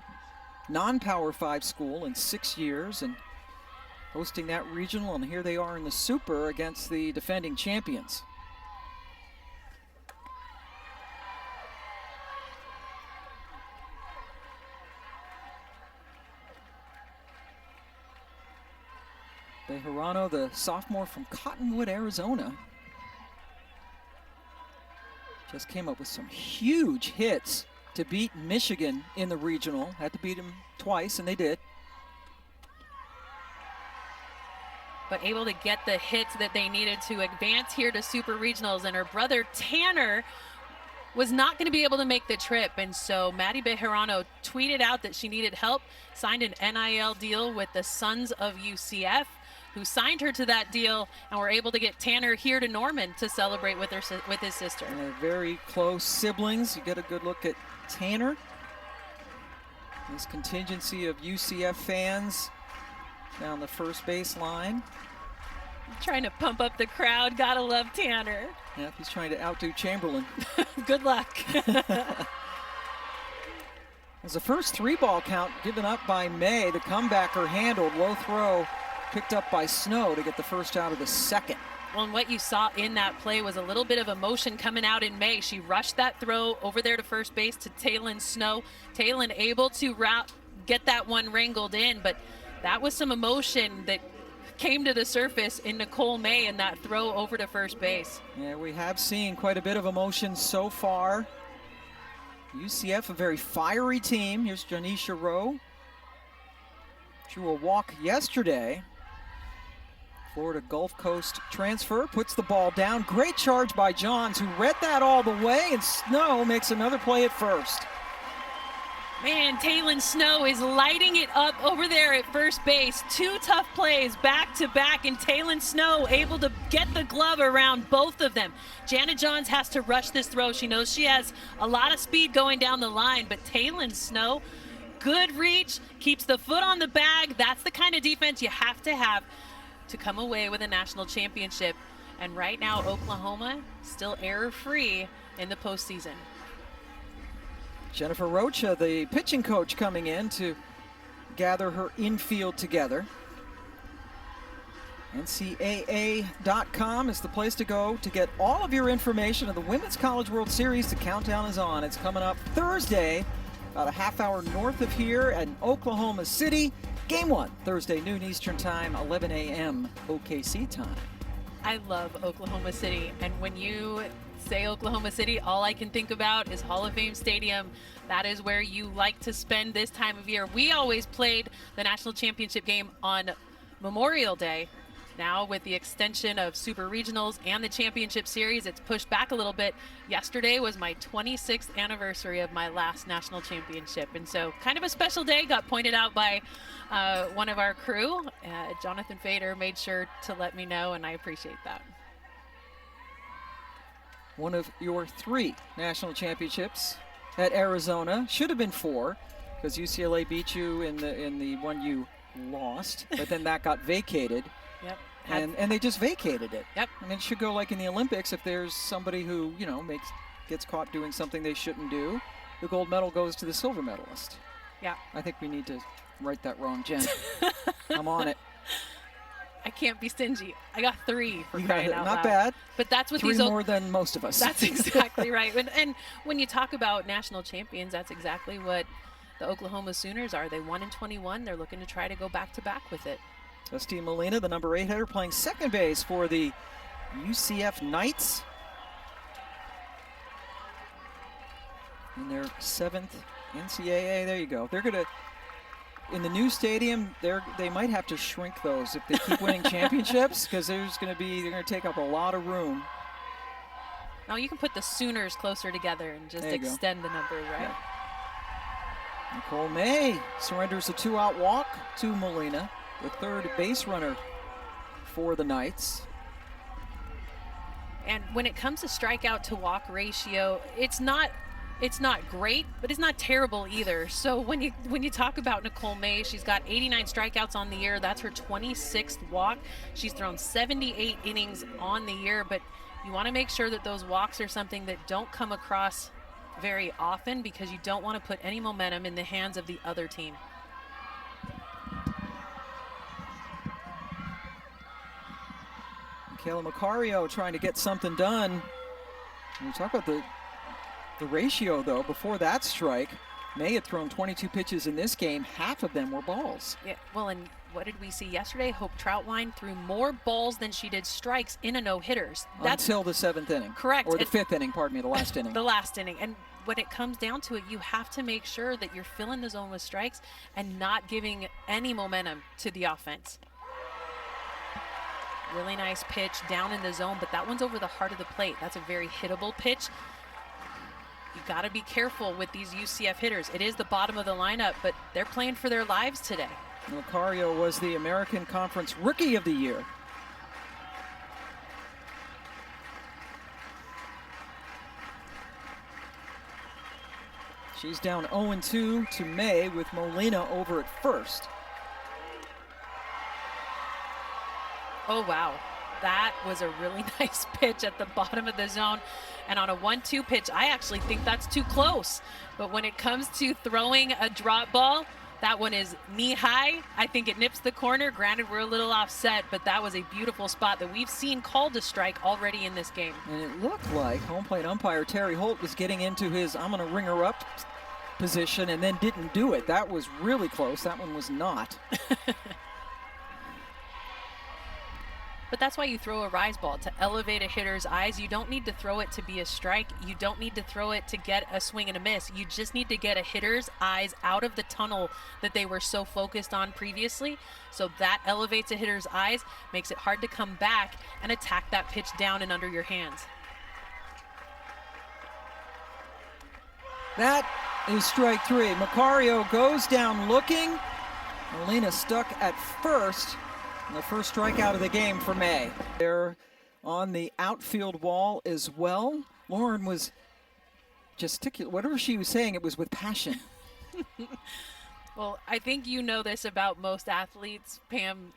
non-Power 5 school in 6 years and hosting that regional, and here they are in the super against the defending champions. Bejarano, the sophomore from Cottonwood, Arizona, just came up with some huge hits to beat Michigan in the regional. Had to beat them twice, and they did. But able to get the hits that they needed to advance here to super regionals. And her brother Tanner was not going to be able to make the trip. And so Maddie Bejarano tweeted out that she needed help, signed an NIL deal with the Sons of UCF, who signed her to that deal, and were able to get Tanner here to Norman to celebrate with his sister. And they're very close siblings. You get a good look at Tanner. This contingency of UCF fans down the first base line. Trying to pump up the crowd. Gotta love Tanner. Yeah, he's trying to outdo Chamberlain. Good luck. As the first 3-ball count given up by May, the comebacker handled, low throw picked up by Snow to get the first out of the second. Well, and what you saw in that play was a little bit of emotion coming out in May. She rushed that throw over there to first base to Taylon Snow. Taylon able to get that one wrangled in, but that was some emotion that came to the surface in Nicole May in that throw over to first base. Yeah, we have seen quite a bit of emotion so far. UCF, a very fiery team. Here's Janisha Rowe. Drew a walk yesterday. Florida Gulf Coast transfer, puts the ball down. Great charge by Johns, who read that all the way, and Snow makes another play at first. Man, Taylon Snow is lighting it up over there at first base. 2 tough plays back to back, and Taylon Snow able to get the glove around both of them. Jana Johns has to rush this throw. She knows she has a lot of speed going down the line, but Taylon Snow, good reach, keeps the foot on the bag. That's the kind of defense you have to come away with a national championship. And right now, Oklahoma still error-free in the postseason. Jennifer Rocha, the pitching coach, coming in to gather her infield together. NCAA.com is the place to go to get all of your information of the Women's College World Series. The countdown is on. It's coming up Thursday, about a half hour north of here in Oklahoma City. Game 1, Thursday, noon Eastern time, 11 a.m. OKC time. I love Oklahoma City, and when you say Oklahoma City, all I can think about is Hall of Fame Stadium. That is where you like to spend this time of year. We always played the national championship game on Memorial Day. Now with the extension of Super Regionals and the Championship Series, it's pushed back a little bit. Yesterday was my 26th anniversary of my last national championship. And so kind of a special day, got pointed out by one of our crew. Jonathan Fader made sure to let me know, and I appreciate that. One of your 3 national championships at Arizona. Should have been 4, because UCLA beat you in the one you lost, but then that got vacated. Yep. And they just vacated it. Yep. I mean, it should go like in the Olympics. If there's somebody who, you know, gets caught doing something they shouldn't do, the gold medal goes to the silver medalist. Yeah. I think we need to right that wrong, Jen. I'm on it. I can't be stingy. I got 3 for crying out Not loud. bad. But that's what 3 these more than most of us. That's exactly right. And when you talk about national champions, that's exactly what the Oklahoma Sooners are. They won in 21. They're looking to try to go back-to-back with it. Justine Molina, the number 8 hitter, playing second base for the UCF Knights in their 7th NCAA. There you go. They're going to, in the new stadium, they might have to shrink those if they keep winning championships, because they're going to take up a lot of room. Now you can put the Sooners closer together and just extend the numbers, right? Yeah. Nicole May surrenders a 2-out walk to Molina, the 3rd base runner for the Knights. And when it comes to strikeout to walk ratio, it's not great, but it's not terrible either. So when you talk about Nicole May, she's got 89 strikeouts on the year. That's her 26th walk. She's thrown 78 innings on the year, but you want to make sure that those walks are something that don't come across very often, because you don't want to put any momentum in the hands of the other team. Kayla Macario trying to get something done. When you talk about the ratio, though, before that strike, May had thrown 22 pitches in this game. Half of them were balls. Yeah, well, and what did we see yesterday? Hope Troutwine threw more balls than she did strikes in a no-hitters. Until the 7th inning. Correct. Or the 5th inning, pardon me, the last inning. The last inning. And when it comes down to it, you have to make sure that you're filling the zone with strikes and not giving any momentum to the offense. Really nice pitch down in the zone, but that one's over the heart of the plate. That's a very hittable pitch. You got to be careful with these UCF hitters. It is the bottom of the lineup, but they're playing for their lives today. Macario was the American Conference Rookie of the Year. She's down 0-2 to May with Molina over at first. Oh, wow. That was a really nice pitch at the bottom of the zone. And on a 1-2 pitch, I actually think that's too close. But when it comes to throwing a drop ball, that one is knee high. I think it nips the corner. Granted, we're a little offset, but that was a beautiful spot that we've seen called a strike already in this game. And it looked like home plate umpire Terry Holt was getting into his I'm going to ring her up position and then didn't do it. That was really close. That one was not. But that's why you throw a rise ball, to elevate a hitter's eyes. You don't need to throw it to be a strike. You don't need to throw it to get a swing and a miss. You just need to get a hitter's eyes out of the tunnel that they were so focused on previously. So that elevates a hitter's eyes, makes it hard to come back and attack that pitch down and under your hands. That is strike 3. Macario goes down looking. Molina stuck at first. And the first strikeout of the game for May. They're on the outfield wall as well. Lauren was gesticulating. Whatever she was saying, it was with passion. Well, I think you know this about most athletes, Pam.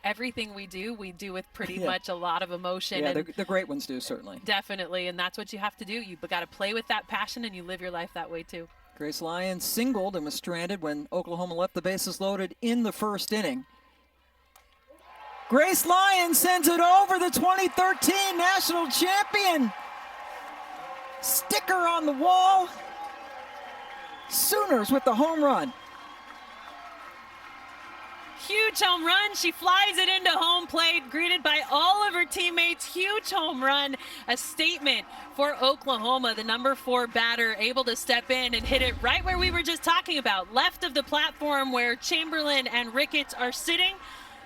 Everything we do with pretty much a lot of emotion. Yeah, and the great ones do, certainly. Definitely, and that's what you have to do. You've got to play with that passion, and you live your life that way too. Grace Lyons singled and was stranded when Oklahoma left the bases loaded in the first inning. Grace Lyons sends it over, the 2013 national champion. Sticker on the wall. Sooners with the home run. Huge home run. She flies it into home plate, greeted by all of her teammates. Huge home run, a statement for Oklahoma. The number 4 batter able to step in and hit it right where we were just talking about, left of the platform where Chamberlain and Ricketts are sitting.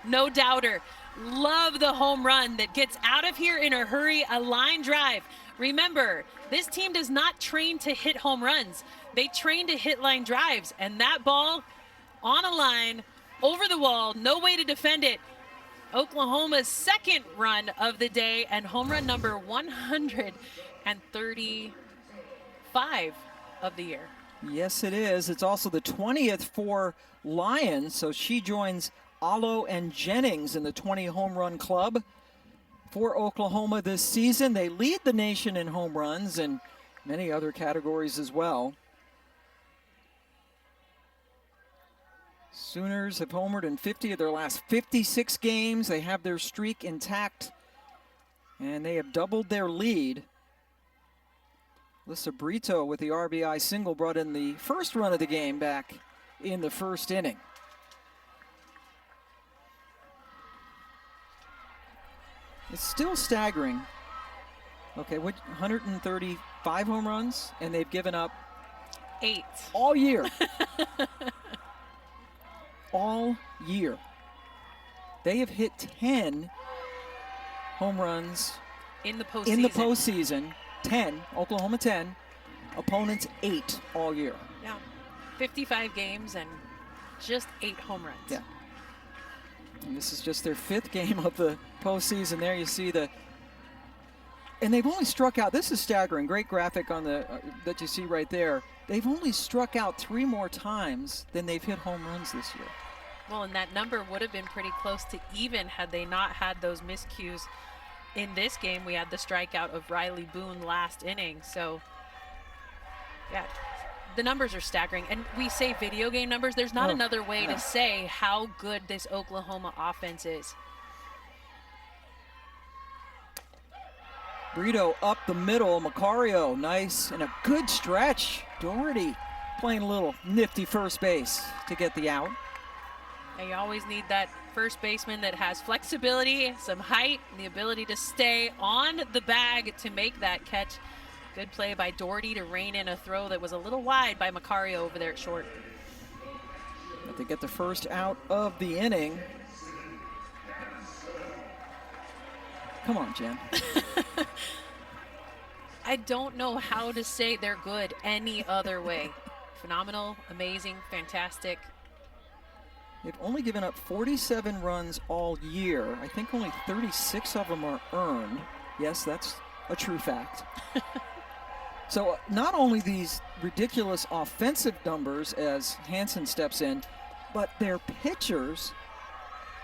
No doubter. Love the home run that gets out of here in a hurry, a line drive. Remember, this team does not train to hit home runs. They train to hit line drives, and that ball on a line, over the wall, no way to defend it. Oklahoma's second run of the day and home run number 135 of the year. Yes, it is. It's also the 20th for Lions, so she joins Allo and Jennings in the 20 home run club for Oklahoma this season. They lead the nation in home runs and many other categories as well. Sooners have homered in 50 of their last 56 games. They have their streak intact, and they have doubled their lead. Lissa Brito with the RBI single brought in the first run of the game back in the first inning. It's still staggering. Okay, 135 home runs, and they've given up 8 all year. All year. They have hit 10 home runs in the postseason. 10, Oklahoma 10, opponents 8 all year. Yeah, 55 games and just 8 home runs. Yeah. And this is just their 5th game of the postseason. There you see and they've only struck out, this is staggering, great graphic on the that you see right there. They've only struck out 3 more times than they've hit home runs this year. Well, and that number would have been pretty close to even had they not had those miscues. In this game, we had the strikeout of Riley Boone last inning. So, yeah, the numbers are staggering. And we say video game numbers. There's not another way to say how good this Oklahoma offense is. Brito up the middle. Macario, nice, and a good stretch. Doherty playing a little nifty first base to get the out. And you always need that first baseman that has flexibility, some height, and the ability to stay on the bag to make that catch. Good play by Doherty to rein in a throw that was a little wide by Macario over there at short. But they get the first out of the inning. Come on, Jen. I don't know how to say they're good any other way. Phenomenal, amazing, fantastic. They've only given up 47 runs all year. I think only 36 of them are earned. Yes, that's a true fact. So not only these ridiculous offensive numbers as Hansen steps in, but their pitchers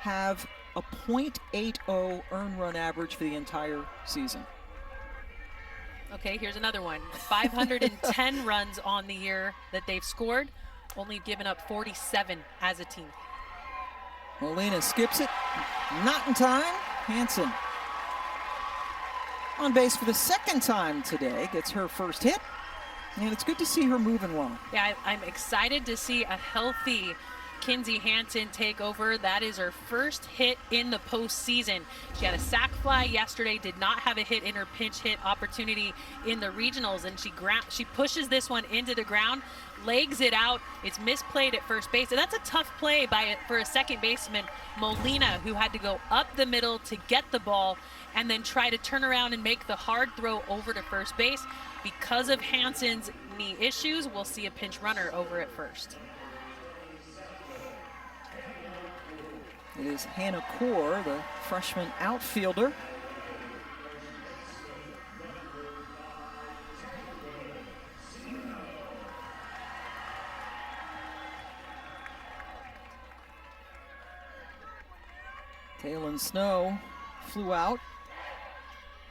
have a .80 earned run average for the entire season. Okay, here's another one. 510 runs on the year that they've scored, only given up 47 as a team. Molina skips it, not in time. Hansen on base for the second time today, gets her first hit, and it's good to see her moving well. Yeah, I'm excited to see a healthy Kinsey Hansen take over. That is her first hit in the postseason. She had a sac fly yesterday, did not have a hit in her pinch hit opportunity in the regionals, and she pushes this one into the ground, legs it out. It's misplayed at first base, and that's a tough play for a second baseman, Molina, who had to go up the middle to get the ball and then try to turn around and make the hard throw over to first base. Because of Hansen's knee issues, we'll see a pinch runner over at first. It is Hannah Kaur, the freshman outfielder. Taylon Snow flew out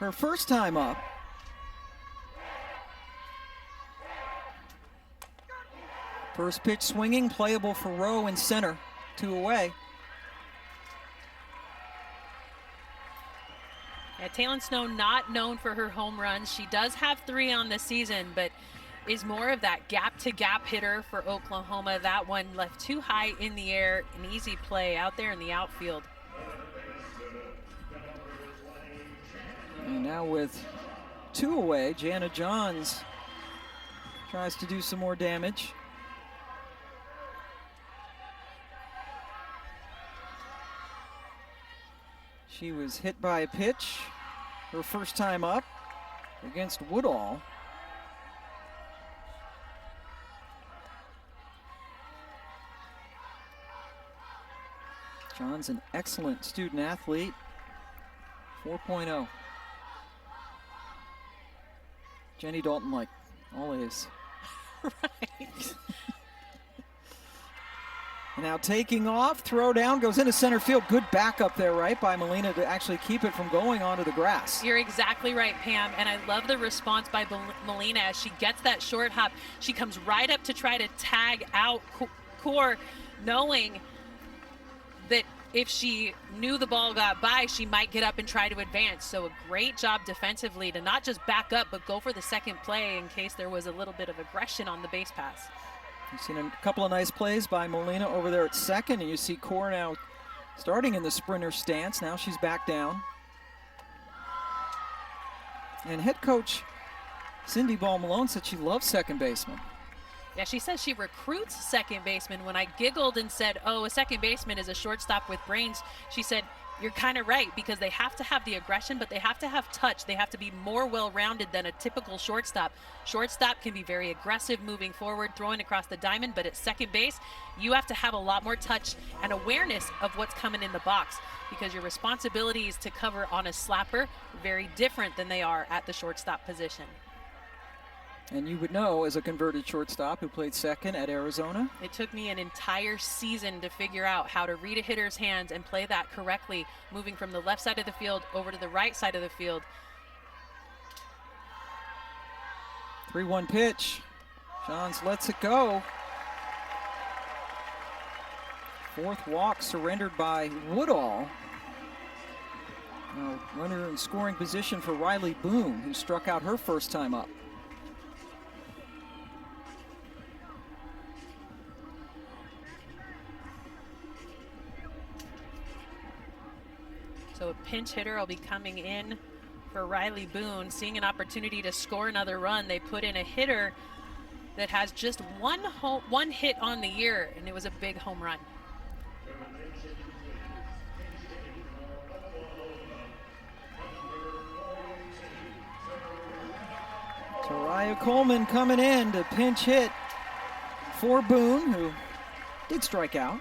her first time up. First pitch swinging, playable for Rowe in center, 2 away. Yeah, Taylon Snow not known for her home runs. She does have 3 on the season, but is more of that gap-to-gap hitter for Oklahoma. That one left too high in the air, an easy play out there in the outfield. Now with 2 away, Jana Johns tries to do some more damage. She was hit by a pitch her first time up against Woodall. John's an excellent student athlete, 4.0. Jenny Dalton like all A's. Right. Now taking off, throw down, goes into center field. Good backup there, right, by Molina to actually keep it from going onto the grass. You're exactly right, Pam, and I love the response by Molina as she gets that short hop. She comes right up to try to tag out Core, knowing that if she knew the ball got by, she might get up and try to advance. So a great job defensively to not just back up, but go for the second play in case there was a little bit of aggression on the base pass. You've seen a couple of nice plays by Molina over there at second, and you see Core now starting in the sprinter stance. Now she's back down. And head coach Cindy Ball Malone said she loves second baseman. Yeah, she says she recruits second baseman. When I giggled and said, oh, a second baseman is a shortstop with brains, she said, you're kind of right, because they have to have the aggression, but they have to have touch. They have to be more well-rounded than a typical shortstop. Shortstop can be very aggressive moving forward, throwing across the diamond, but at second base, you have to have a lot more touch and awareness of what's coming in the box, because your responsibilities to cover on a slapper very different than they are at the shortstop position. And you would know, as a converted shortstop who played second at Arizona. It took me an entire season to figure out how to read a hitter's hands and play that correctly, moving from the left side of the field over to the right side of the field. 3-1 pitch. Johns lets it go. Fourth walk surrendered by Woodall. Now runner in scoring position for Riley Boone, who struck out her first time up. So a pinch hitter will be coming in for Riley Boone, seeing an opportunity to score another run. They put in a hitter that has just one hit on the year, and it was a big home run. Taraya Coleman coming in to pinch hit for Boone, who did strike out.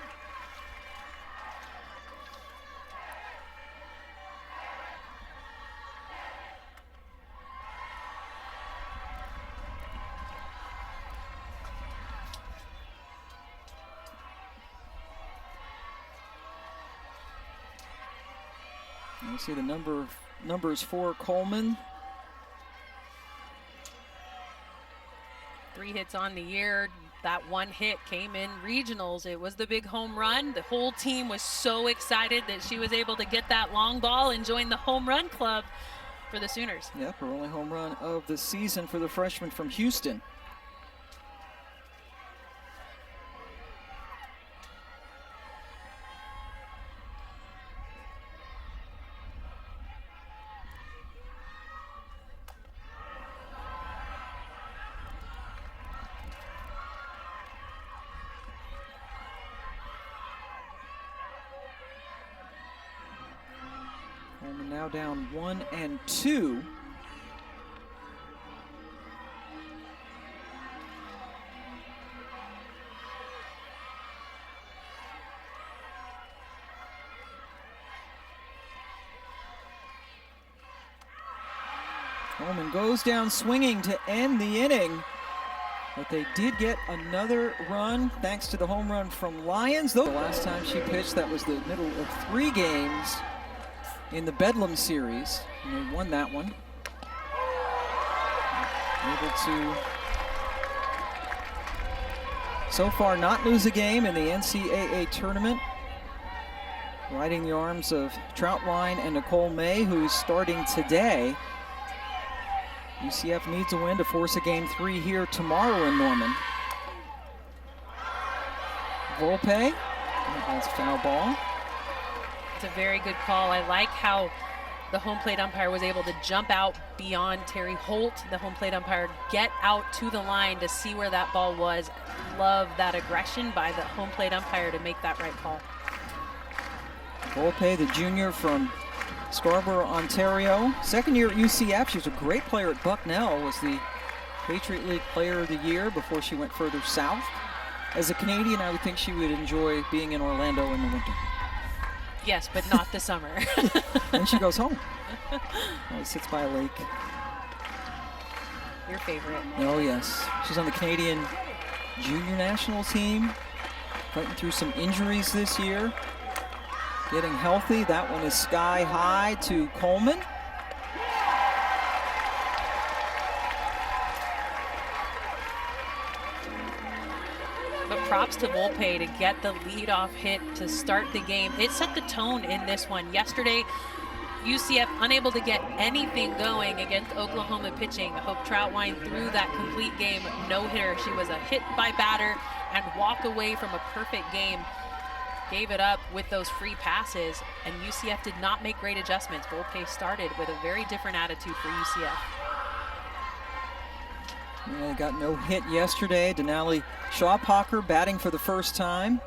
You see the numbers for Coleman. 3 hits on the year. That one hit came in regionals. It was the big home run. The whole team was so excited that she was able to get that long ball and join the home run club for the Sooners. Yep, her only home run of the season for the freshman from Houston. Coleman now down 1-2. Coleman goes down swinging to end the inning, but they did get another run thanks to the home run from Lyons. Though the last time she pitched, that was the middle of 3 games in the Bedlam series, and they won that one. Able to, so far, not lose a game in the NCAA tournament. Riding the arms of Troutline and Nicole May, who's starting today. UCF needs a win to force a game 3 here tomorrow in Norman. Volpe, that's a foul ball. It's a very good call. I like how the home plate umpire was able to jump out beyond Terry Holt, the home plate umpire, get out to the line to see where that ball was. Love that aggression by the home plate umpire to make that right call. Volpe, the junior from Scarborough, Ontario. Second year at UCF. She was a great player at Bucknell, was the Patriot League Player of the Year before she went further south. As a Canadian, I would think she would enjoy being in Orlando in the winter. Yes, but not the summer. And she goes home. Sits by a lake. Your favorite. Oh, yes. She's on the Canadian junior national team, fighting through some injuries this year. Getting healthy. That one is sky high to Coleman. But props to Volpe to get the leadoff hit to start the game. It set the tone in this one. Yesterday, UCF unable to get anything going against Oklahoma pitching. Hope Troutwine threw that complete game no-hitter. She was a hit by batter and walk away from a perfect game. Gave it up with those free passes, and UCF did not make great adjustments. Volpe started with a very different attitude for UCF. Yeah, got no hit yesterday. Denali Shawpacher batting for the first time.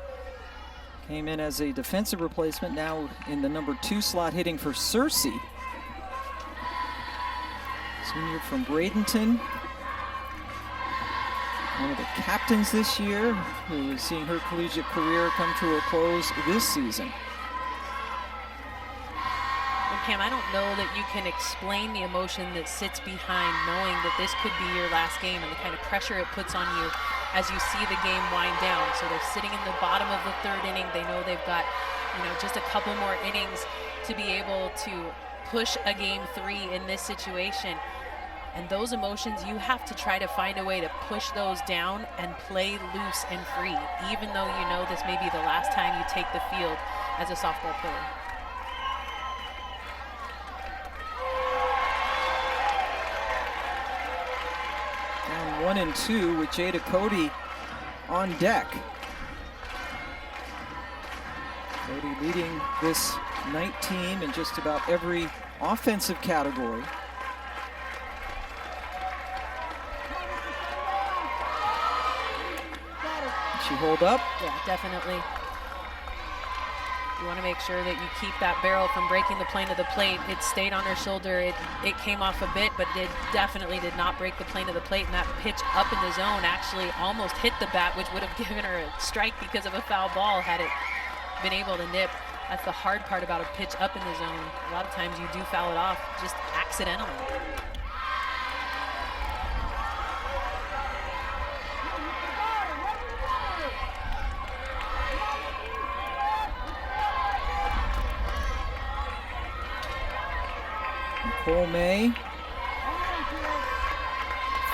Came in as a defensive replacement, now in the number 2 slot hitting for Searcy. Senior from Bradenton. One of the captains this year, who is seeing her collegiate career come to a close this season. Well, Pam, I don't know that you can explain the emotion that sits behind knowing that this could be your last game and the kind of pressure it puts on you as you see the game wind down. So they're sitting in the bottom of the 3rd inning. They know they've got, just a couple more innings to be able to push a game 3 in this situation. And those emotions, you have to try to find a way to push those down and play loose and free, even though you know this may be the last time you take the field as a softball player. Down 1-2 with Jada Cody on deck. Cody leading this night team in just about every offensive category. She hold up? Yeah, definitely. You want to make sure that you keep that barrel from breaking the plane of the plate. It stayed on her shoulder. It came off a bit, but it definitely did not break the plane of the plate. And that pitch up in the zone actually almost hit the bat, which would have given her a strike because of a foul ball had it been able to nip. That's the hard part about a pitch up in the zone. A lot of times you do foul it off just accidentally. Nicole May,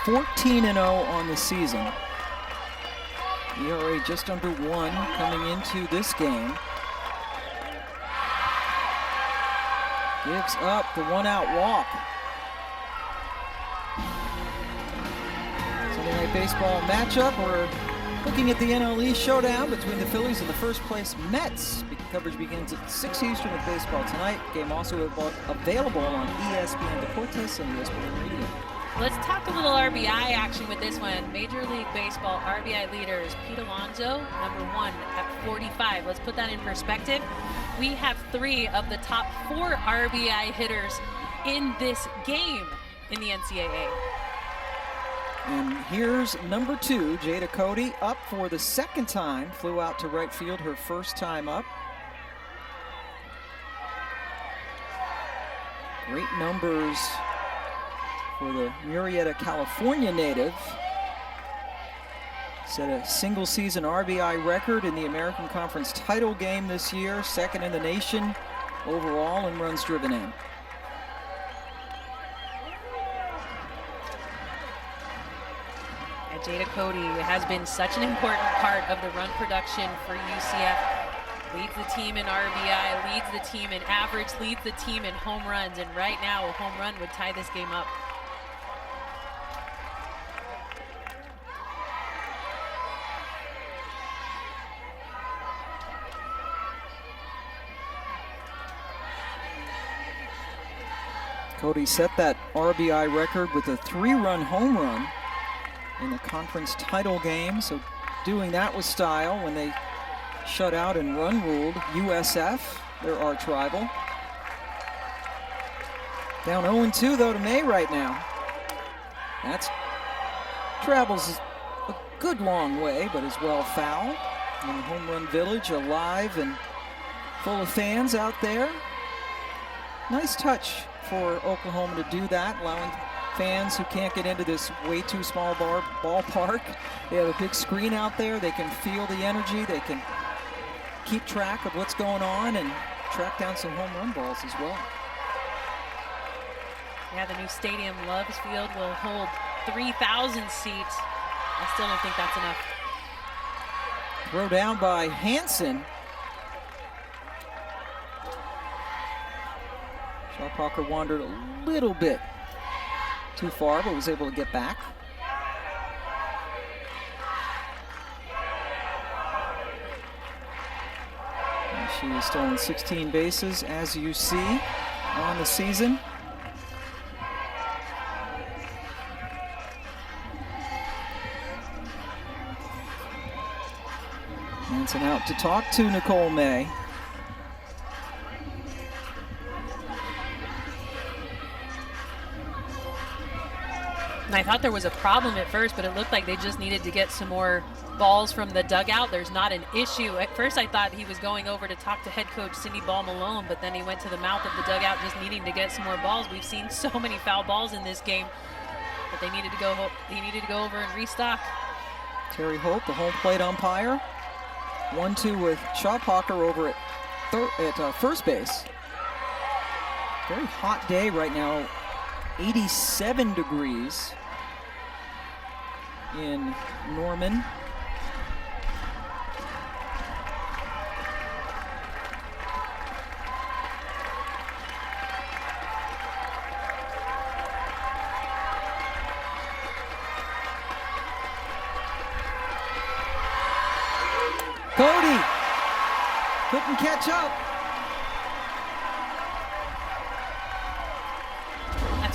14-0 on the season. ERA just under 1 coming into this game. Gives up the 1-out walk. Sunday Night Baseball matchup. We're looking at the NL East showdown between the Phillies and the first place Mets. Coverage begins at 6 Eastern with baseball tonight. Game also available on ESPN Deportes and ESPN Radio. Let's talk a little RBI action with this one. Major League Baseball RBI leaders, Pete Alonso, number 1 at 45. Let's put that in perspective. We have 3 of the top 4 RBI hitters in this game in the NCAA. And here's number 2, Jada Cody, up for the 2nd time. Flew out to right field her first time up. Great numbers for the Murrieta, California native. Set a single season RBI record in the American Conference title game this year. 2nd in the nation overall in runs driven in. Jada Cody has been such an important part of the run production for UCF. Leads the team in RBI, leads the team in average, leads the team in home runs, and right now a home run would tie this game up. Cody set that RBI record with a 3-run home run in the conference title game. So doing that with style when they shut out and run ruled USF, their arch rival. Down 0-2 though to May right now. That's travels a good long way, but is well foul. In the home run village, alive and full of fans out there. Nice touch for Oklahoma to do that, allowing fans who can't get into this way too small ballpark. They have a big screen out there. They can feel the energy. They can keep track of what's going on and track down some home run balls as well. Yeah, the new stadium, Loves Field, will hold 3,000 seats. I still don't think that's enough. Throw down by Hansen. Shawpacker wandered a little bit too far, but was able to get back. And she has stolen 16 bases, as you see, on the season. Hansen out to talk to Nicole May. And I thought there was a problem at first, but it looked like they just needed to get some more balls from the dugout. There's not an issue. At first I thought he was going over to talk to head coach Cindy Ball Malone, but then he went to the mouth of the dugout just needing to get some more balls. We've seen so many foul balls in this game, but he needed to go over and restock. Terry Hope, the home plate umpire. 1-2 with Shawpacker over at first base. Very hot day right now. 87 degrees in Norman. Cody couldn't catch up.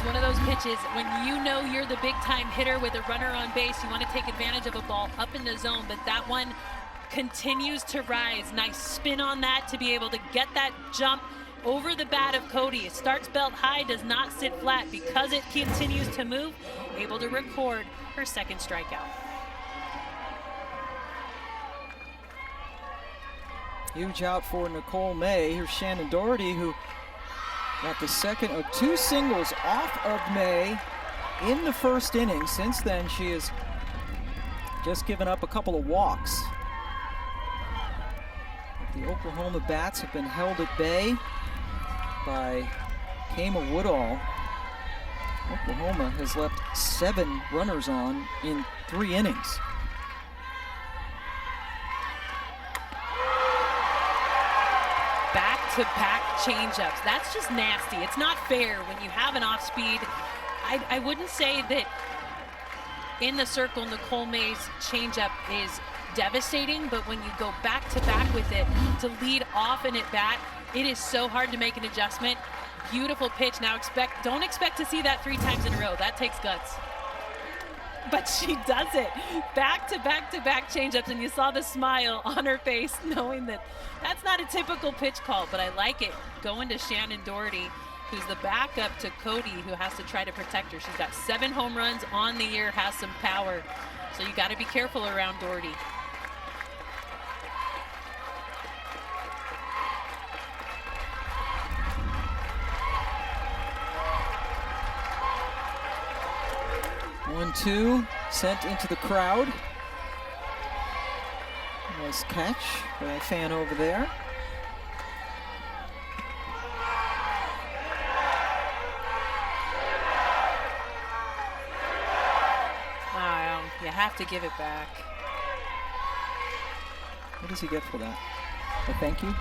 One of those pitches when you know you're the big time hitter with a runner on base, you want to take advantage of a ball up in the zone, but that one continues to rise. Nice spin on that to be able to get that jump over the bat of Cody. It starts belt high, does not sit flat. Because it continues to move, able to record her second strikeout. Huge out for Nicole May. Here's Shannon Doherty, who got the second of 2 singles off of May in the first inning. Since then, she has just given up a couple of walks. The Oklahoma bats have been held at bay by Kama Woodall. Oklahoma has left 7 runners on in 3 innings. Back-to-back changeups. That's just nasty. It's not fair when you have an off-speed. I wouldn't say that in the circle Nicole May's changeup is devastating, but when you go back-to-back with it to lead off an at-bat, it is so hard to make an adjustment. Beautiful pitch. Now don't expect to see that 3 times in a row. That takes guts. But she does it. Back-to-back-to-back changeups, and you saw the smile on her face knowing that that's not a typical pitch call, but I like it. Going to Shannon Doherty, who's the backup to Cody, who has to try to protect her. She's got 7 home runs on the year, has some power. So you got to be careful around Doherty. One-two, sent into the crowd. Nice catch by a fan over there. Wow, you have to give it back. What does he get for that? A thank you?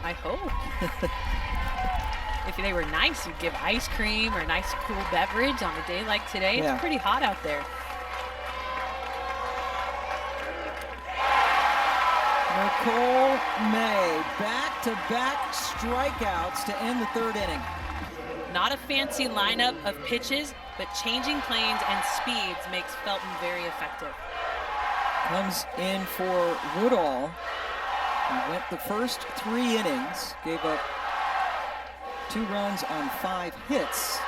I hope. If they were nice, you'd give ice cream or a nice cool beverage on a day like today. Yeah. It's pretty hot out there. Nicole May, back-to-back strikeouts to end the 3rd inning. Not a fancy lineup of pitches, but changing planes and speeds makes Felton very effective. Comes in for Woodall. He went the first 3 innings, gave up 2 runs on 5 hits.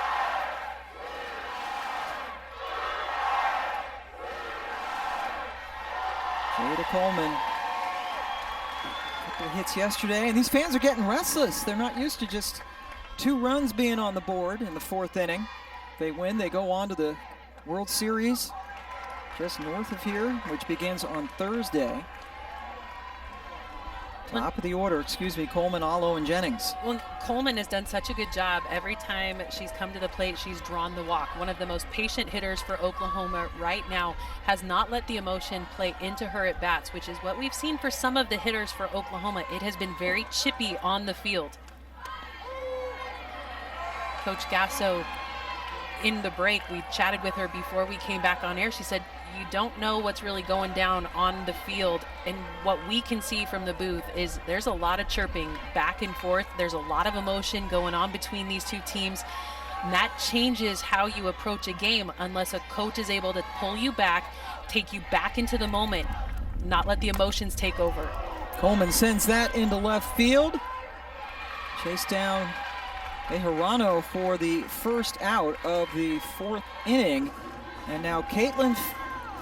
Jada Coleman, a couple of hits yesterday, and these fans are getting restless. They're not used to just 2 runs being on the board in the 4th inning. If they win, they go on to the World Series just north of here, which begins on Thursday. Top of the order, Coleman, Allo, and Jennings. Well, Coleman has done such a good job. Every time she's come to the plate, she's drawn the walk. One of the most patient hitters for Oklahoma right now, has not let the emotion play into her at bats, which is what we've seen for some of the hitters for Oklahoma. It has been very chippy on the field. Coach Gasso, in the break, we chatted with her before we came back on air. She said, you don't know what's really going down on the field, and what we can see from the booth is there's a lot of chirping back and forth. There's a lot of emotion going on between these 2 teams, and that changes how you approach a game unless a coach is able to pull you back, take you back into the moment, not let the emotions take over. Coleman sends that into left field. Chase down Bejarano for the first out of the 4th inning, and now Caitlin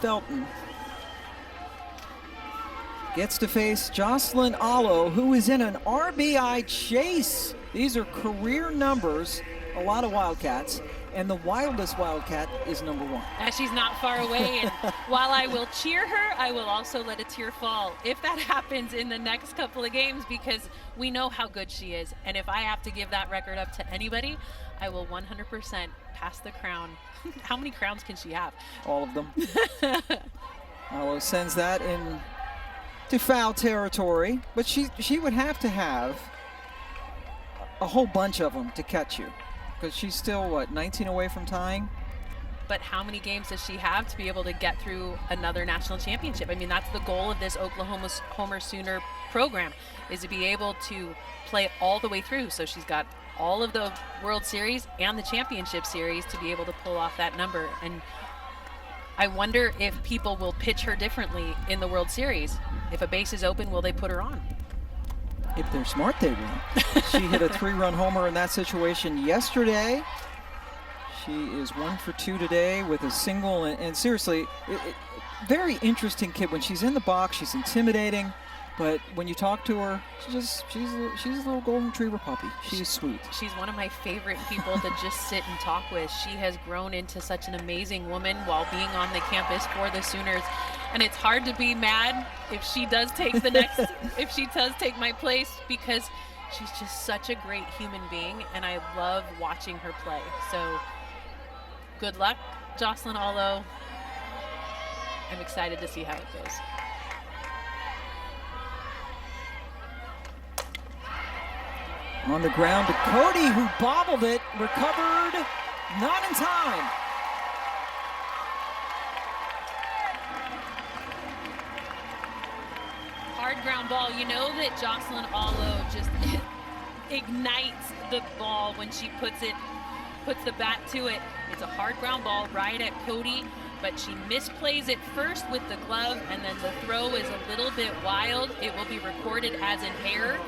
Felton gets to face Jocelyn Allo, who is in an RBI chase. These are career numbers, a lot of Wildcats, and the wildest Wildcat is number 1. She's not far away, and while I will cheer her, I will also let a tear fall if that happens in the next couple of games, because we know how good she is, and if I have to give that record up to anybody, I will 100% pass the crown. How many crowns can she have? All of them. Allo sends that in to foul territory, but she would have to have a whole bunch of them to catch you, because she's still, what, 19 away from tying? But how many games does she have to be able to get through another national championship? I mean, that's the goal of this Oklahoma Homer Sooner program, is to be able to play all the way through. So she's got all of the World Series and the Championship Series to be able to pull off that number. And I wonder if people will pitch her differently in the World Series. If a base is open, will they put her on? If they're smart, they will. She hit a 3-run homer in that situation yesterday. She is 1 for 2 today with a single, and seriously, very interesting kid. When she's in the box, she's intimidating, but when you talk to her, she's a little golden retriever puppy. She's sweet. She's one of my favorite people to just sit and talk with. She has grown into such an amazing woman while being on the campus for the Sooners, and it's hard to be mad if she does take the next, if she does take my place, because she's just such a great human being, and I love watching her play. So good luck, Jocelyn Allo. I'm excited to see how it goes. On the ground to Cody, who bobbled it, recovered, not in time. Hard ground ball. You know that Jocelyn Allo just ignites the ball when she puts the bat to it. It's a hard ground ball right at Cody, but she misplays it first with the glove, and then the throw is a little bit wild. It will be recorded as an error.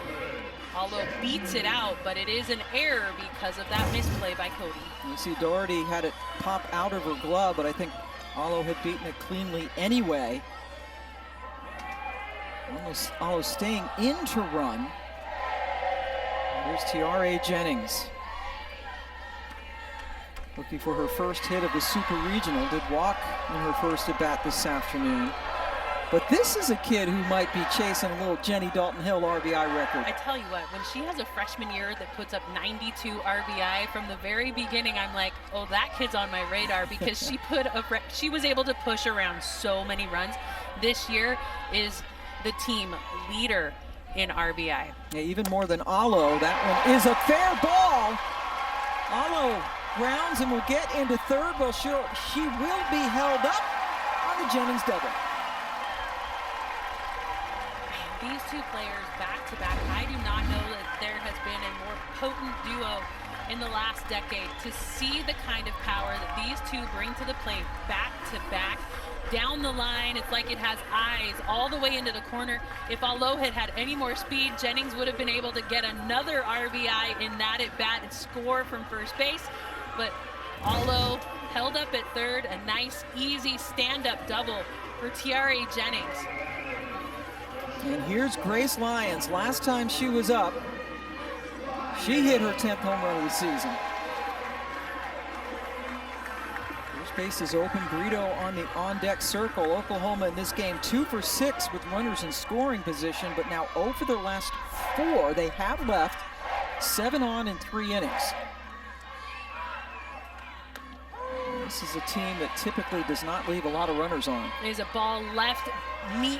Allo beats it out, but it is an error because of that misplay by Cody. You see Doherty had it pop out of her glove, but I think Allo had beaten it cleanly anyway. Allo staying in to run. Here's Tiare Jennings, looking for her first hit of the Super Regional. Did walk in her first at bat this afternoon. But this is a kid who might be chasing a little Jenny Dalton-Hill RBI record. I tell you what, when she has a freshman year that puts up 92 RBI from the very beginning, I'm like, oh, that kid's on my radar, because she was able to push around so many runs. This year is the team leader in RBI. Yeah, even more than Allo. That one is a fair ball. Allo grounds and will get into third. Well, she will be held up on the Jennings double. These two players back to back, I do not know that there has been a more potent duo in the last decade. To see the kind of power that these two bring to the plate back to back, down the line, it's like it has eyes all the way into the corner. If Allo had any more speed, Jennings would have been able to get another RBI in that at bat and score from first base. But Allo held up at third, a nice, easy stand-up double for Tiare Jennings. And here's Grace Lyons. Last time she was up, she hit her 10th home run of the season. First base is open. Brito on the on-deck circle. Oklahoma in this game 2 for 6 with runners in scoring position, but now 0 for their last 4. They have left 7 on in 3 innings. This is a team that typically does not leave a lot of runners on. There's a ball left, neat,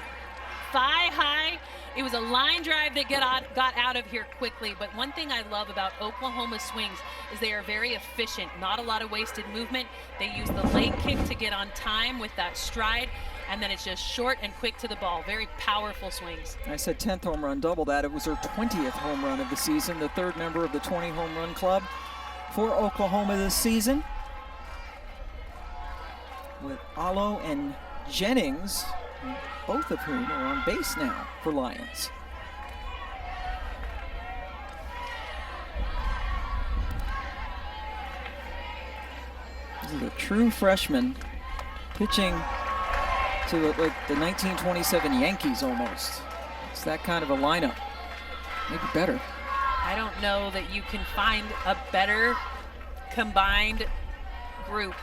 thigh high. It was a line drive that got out of here quickly. But one thing I love about Oklahoma's swings is they are very efficient. Not a lot of wasted movement. They use the leg kick to get on time with that stride. And then it's just short and quick to the ball. Very powerful swings. I said 10th home run, double that. It was her 20th home run of the season, the 3rd member of the 20 home run club for Oklahoma this season. With Allo and Jennings, both of whom are on base now for Lions. This is a true freshman pitching to like the 1927 Yankees almost. It's that kind of a lineup. Maybe better. I don't know that you can find a better combined group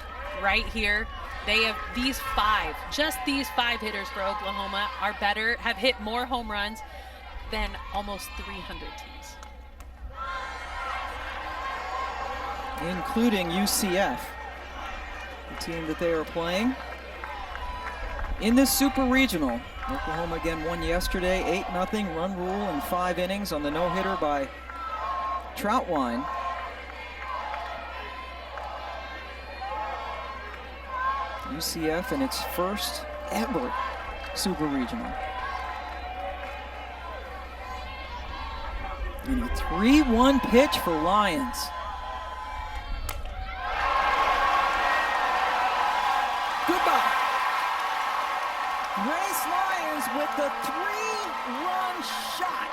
right here. They have these 5, just these 5 hitters for Oklahoma are better, have hit more home runs than almost 300 teams. Including UCF, the team that they are playing. In this Super Regional, Oklahoma again won yesterday, 8-0, run rule in 5 innings on the no-hitter by Troutwine. UCF in its first ever Super Regional. And a 3-1 pitch for Lions. Goodbye. Grace Lyons with the 3-run shot.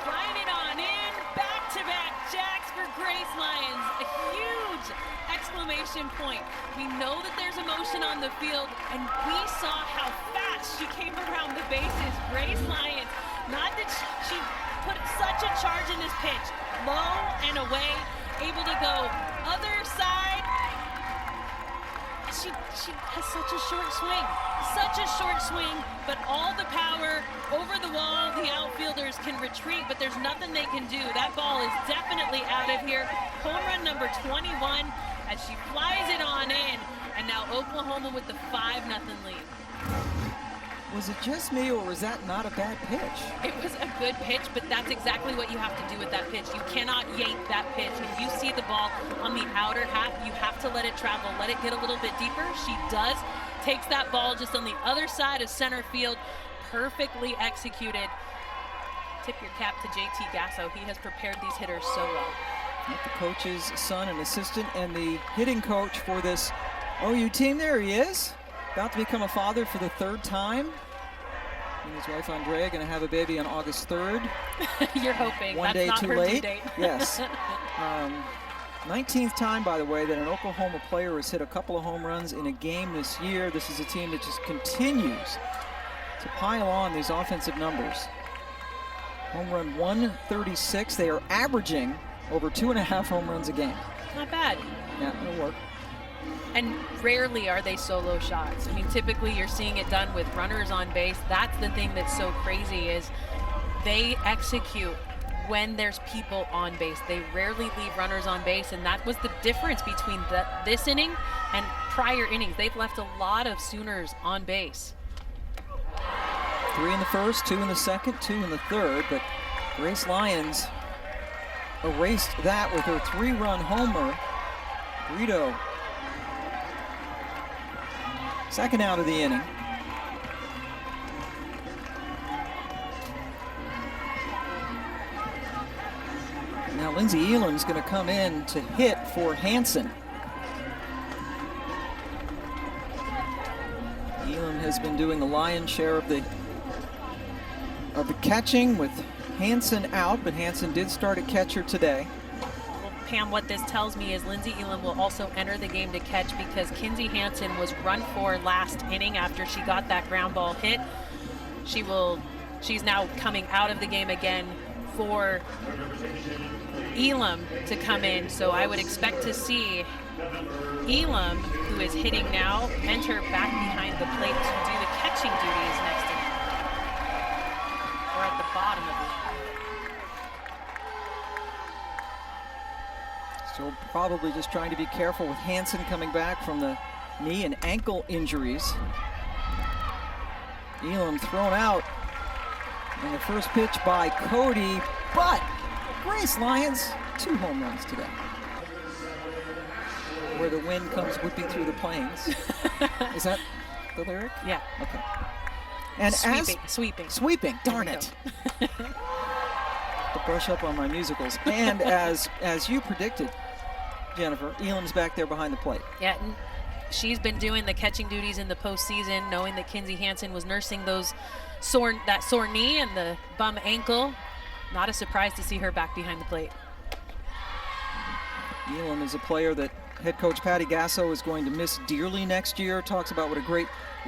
Flying it on in, back-to-back jacks for Grace Lyons. A huge exclamation point. We know that there's emotion on the field, and we saw how fast she came around the bases. Grace Lyons, not that she put such a charge in this pitch. Low and away, able to go other side. She has such a short swing, but all the power over the wall. The outfielders can retreat, but there's nothing they can do. That ball is definitely out of here. Home run number 21 as she flies it on in, and now Oklahoma with the 5-0 lead. Was it just me, or was that not a bad pitch? It was a good pitch, but that's exactly what you have to do with that pitch. You cannot yank that pitch. If you see the ball on the outer half, you have to let it travel, let it get a little bit deeper. She does. Takes that ball just on the other side of center field. Perfectly executed. Tip your cap to JT Gasso. He has prepared these hitters so well. The coach's son and assistant and the hitting coach for this OU team. There he is. About to become a father for the 3rd time. He and his wife Andrea going to have a baby on August 3rd. You're hoping. One That's day not too her late. due date. Yes. 19th time, by the way, that an Oklahoma player has hit a couple of home runs in a game this year. This is a team that just continues to pile on these offensive numbers. Home run 136. They are averaging over 2.5 home runs a game. Not bad. Yeah, it'll work. And rarely are they solo shots. I mean, typically you're seeing it done with runners on base. That's the thing that's so crazy is they execute when there's people on base. They rarely leave runners on base, and that was the difference between this inning and prior innings. They've left a lot of Sooners on base. 3 in the first, 2 in the second, 2 in the third, but Grace Lyons erased that with her 3-run homer. Brito, second out of the inning. Now Lindsay Elam's going to come in to hit for Hansen. Elam has been doing the lion's share of the catching with Hansen out, but Hansen did start at catcher today. Well, Pam, what this tells me is Lindsay Elam will also enter the game to catch because Kinsey Hansen was run for last inning after she got that ground ball hit. She's now coming out of the game again for Elam to come in, so I would expect to see Elam, who is hitting now, enter back behind the plate to do the catching duties next inning, or at the bottom of the inning. So probably just trying to be careful with Hansen coming back from the knee and ankle injuries. Elam thrown out in the first pitch by Cody, but Grace Lyons, 2 home runs today. Where the wind comes whipping through the plains. Is that the lyric? Yeah. Okay. And sweeping, darn it. To brush up on my musicals. And as you predicted, Jennifer, Elam's back there behind the plate. Yeah, and she's been doing the catching duties in the postseason, knowing that Kinsey Hansen was nursing that sore knee and the bum ankle. Not a surprise to see her back behind the plate. Elam is a player that head coach Patty Gasso is going to miss dearly next year. Talks about what a great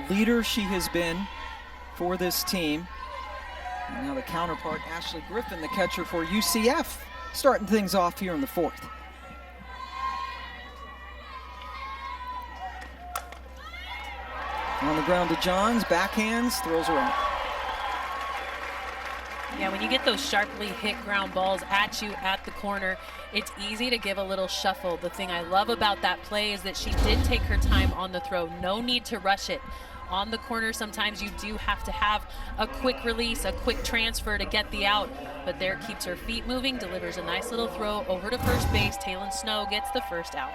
leader she has been for this team. And now the counterpart, Ashley Griffin, the catcher for UCF, starting things off here in the 4th. On the ground to Johns, backhands, throws her out. Yeah, when you get those sharply hit ground balls at you at the corner, it's easy to give a little shuffle. The thing I love about that play is that she did take her time on the throw. No need to rush it. On the corner, sometimes you do have to have a quick release, a quick transfer to get the out. But there keeps her feet moving, delivers a nice little throw over to first base. Taylon Snow gets the first out.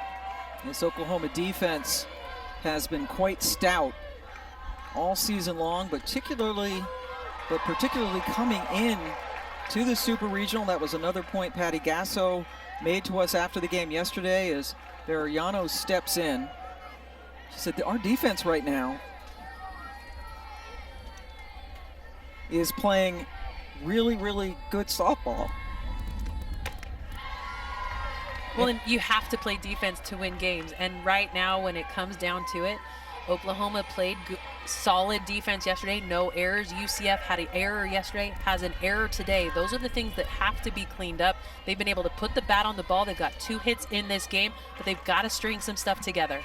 This Oklahoma defense has been quite stout all season long, but particularly coming in to the Super Regional. That was another point Patty Gasso made to us after the game yesterday as Veriano steps in. She said that our defense right now is playing really, really good softball. Well, and you have to play defense to win games. And right now, when it comes down to it, Oklahoma played solid defense yesterday, no errors. UCF had an error yesterday, has an error today. Those are the things that have to be cleaned up. They've been able to put the bat on the ball. They've got 2 hits in this game, but they've got to string some stuff together.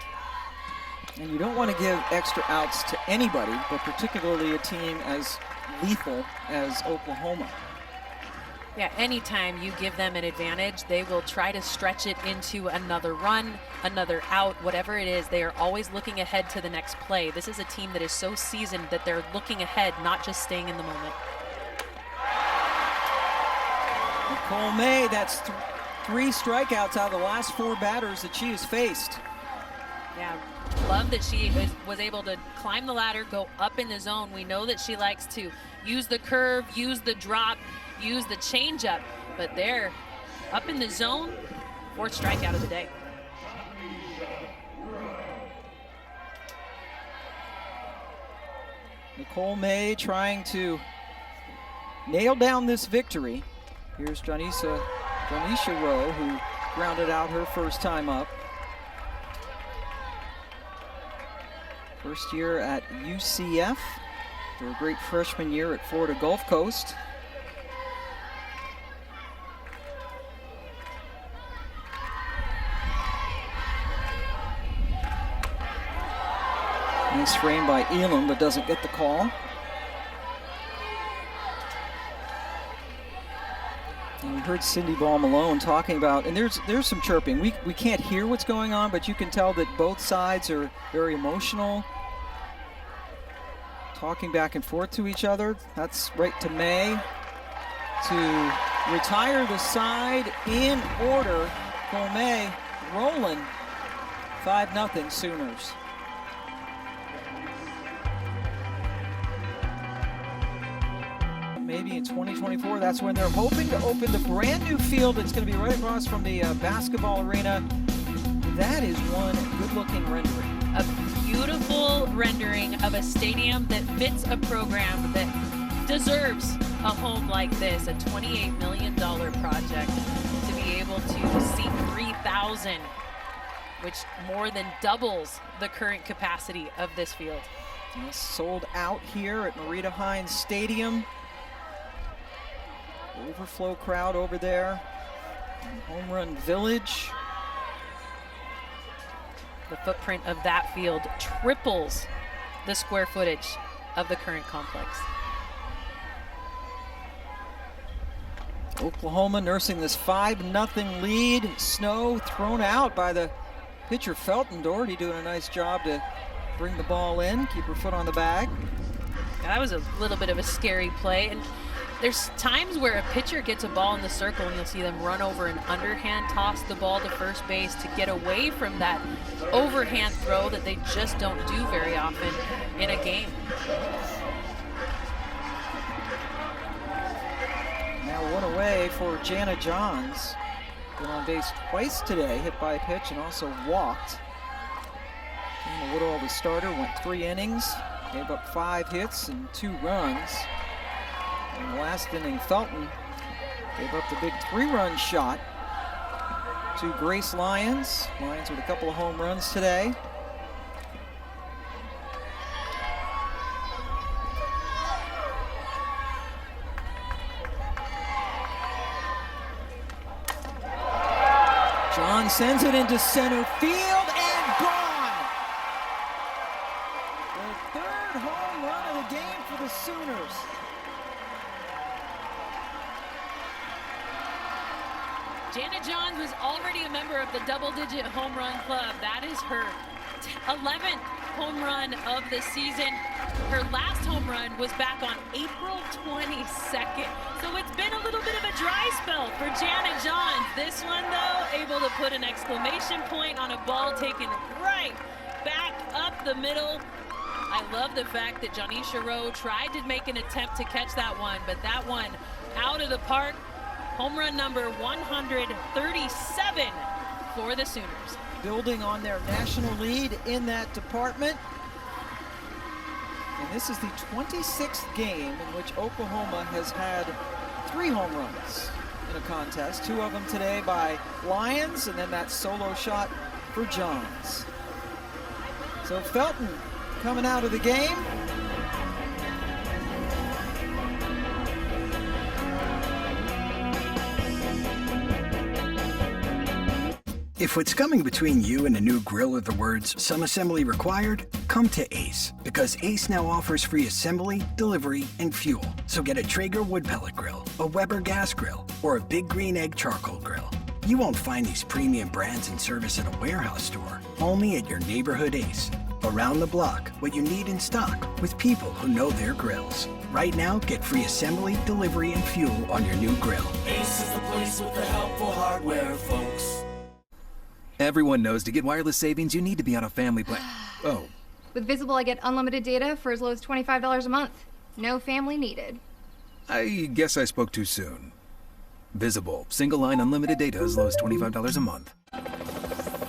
And you don't want to give extra outs to anybody, but particularly a team as lethal as Oklahoma. Yeah, anytime you give them an advantage, they will try to stretch it into another run, another out, whatever it is. They are always looking ahead to the next play. This is a team that is so seasoned that they're looking ahead, not just staying in the moment. Nicole May, that's 3 strikeouts out of the last 4 batters that she has faced. Yeah, love that she was able to climb the ladder, go up in the zone. We know that she likes to use the curve, use the drop, use the changeup, but they're up in the zone. 4th strikeout of the day. Nicole May trying to nail down this victory. Here's Janisha Rowe, who grounded out her first time up. First year at UCF, for a great freshman year at Florida Gulf Coast. Nice frame by Elam, but doesn't get the call. And we heard Cindy Ball Malone talking about, and there's some chirping. We can't hear what's going on, but you can tell that both sides are very emotional, talking back and forth to each other. That's right to May to retire the side in order. May rolling 5-0 Sooners. May maybe in 2024. That's when they're hoping to open the brand new field. It's going to be right across from the basketball arena. That is one good-looking rendering. A beautiful rendering of a stadium that fits a program that deserves a home like this, a $28 million project, to be able to seat 3,000, which more than doubles the current capacity of this field. It's sold out here at Marita Hines Stadium. Overflow crowd over there. Home Run Village. The footprint of that field triples the square footage of the current complex. Oklahoma nursing this 5-0 lead. Snow thrown out by the pitcher Felton. Doherty doing a nice job to bring the ball in, keep her foot on the bag. That was a little bit of a scary play. And there's times where a pitcher gets a ball in the circle and you'll see them run over and underhand toss the ball to first base to get away from that overhand throw that they just don't do very often in a game. Now one away for Jana Johns. Been on base twice today, hit by a pitch and also walked. Emma Woodall, the starter, went 3 innings, gave up 5 hits and 2 runs. In the last inning, Felton gave up the big 3-run shot to Grace Lyons. Lyons with a couple of home runs today. John sends it into center field and gone. The 3rd home run of the game for the Sooners. Jana Johns was already a member of the double-digit home run club. That is her 11th home run of the season. Her last home run was back on April 22nd. So it's been a little bit of a dry spell for Jana Johns. This one, though, able to put an exclamation point on a ball taken right back up the middle. I love the fact that Janisha Rowe tried to make an attempt to catch that one, but that one out of the park. Home run number 137 for the Sooners. Building on their national lead in that department. And this is the 26th game in which Oklahoma has had 3 home runs in a contest. 2 of them today by Lyons, and then that solo shot for Johns. So Felton coming out of the game. If what's coming between you and a new grill are the words, "some assembly required," come to Ace. Because Ace now offers free assembly, delivery, and fuel. So get a Traeger wood pellet grill, a Weber gas grill, or a Big Green Egg charcoal grill. You won't find these premium brands and service at a warehouse store, only at your neighborhood Ace. Around the block, what you need in stock, with people who know their grills. Right now, get free assembly, delivery, and fuel on your new grill. Ace is the place with the helpful hardware, folks. Everyone knows to get wireless savings, you need to be on a family plan. Oh. With Visible, I get unlimited data for as low as $25 a month. No family needed. I guess I spoke too soon. Visible. Single line unlimited data as low as $25 a month.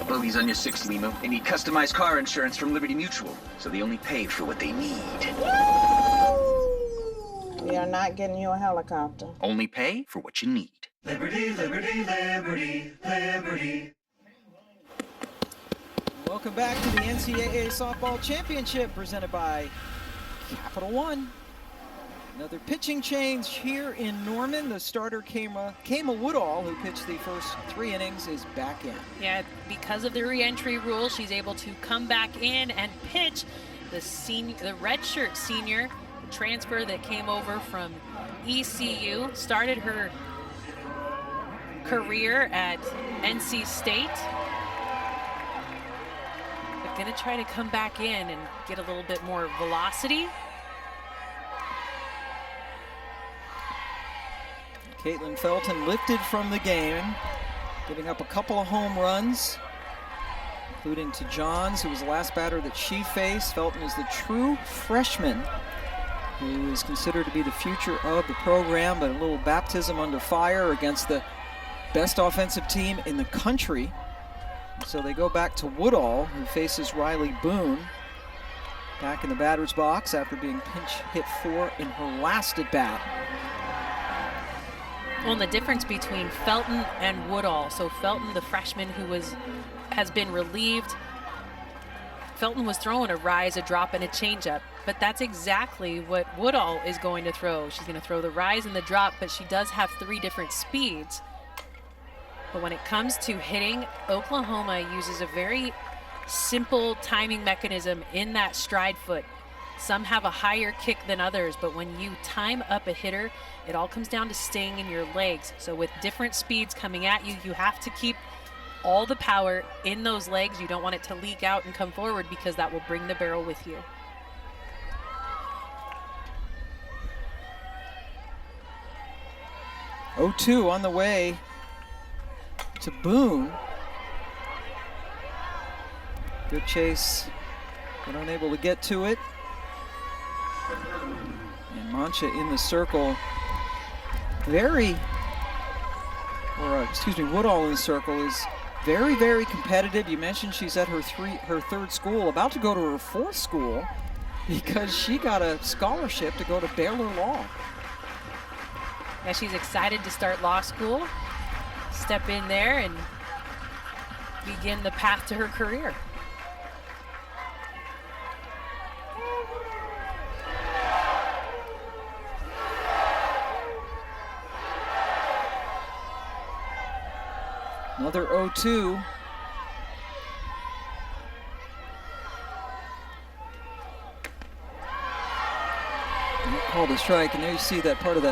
Bogey's on your 6th limo. They need customized car insurance from Liberty Mutual, so they only pay for what they need. We are not getting you a helicopter. Only pay for what you need. Liberty, liberty, liberty, liberty. Welcome back to the NCAA Softball Championship presented by Capital One. Another pitching change here in Norman. The starter, Kama Woodall, who pitched the first 3 innings, is back in. Yeah, because of the re-entry rule, she's able to come back in and pitch. The redshirt senior, the transfer that came over from ECU, started her career at NC State. But gonna try to come back in and get a little bit more velocity. Caitlin Felton lifted from the game, giving up a couple of home runs, including to Johns, who was the last batter that she faced. Felton is the true freshman who is considered to be the future of the program, but a little baptism under fire against the best offensive team in the country. So they go back to Woodall, who faces Riley Boone back in the batter's box after being pinch hit 4 in her last at bat. Well, and the difference between Felton and Woodall. So Felton, the freshman who has been relieved. Felton was throwing a rise, a drop, and a changeup, but that's exactly what Woodall is going to throw. She's going to throw the rise and the drop, but she does have 3 different speeds. But when it comes to hitting, Oklahoma uses a very simple timing mechanism in that stride foot. Some have a higher kick than others, but when you time up a hitter, it all comes down to staying in your legs. So with different speeds coming at you, you have to keep all the power in those legs. You don't want it to leak out and come forward because that will bring the barrel with you. Oh-2 on the way to Boone. Good chase, but unable to get to it. And Mancha in the circle. Woodall in the circle is very, very competitive. You mentioned she's at her third school, about to go to her 4th school because she got a scholarship to go to Baylor Law. Yeah, she's excited to start law school, step in there and begin the path to her career. Another 0-2. Called a strike, and there you see that part of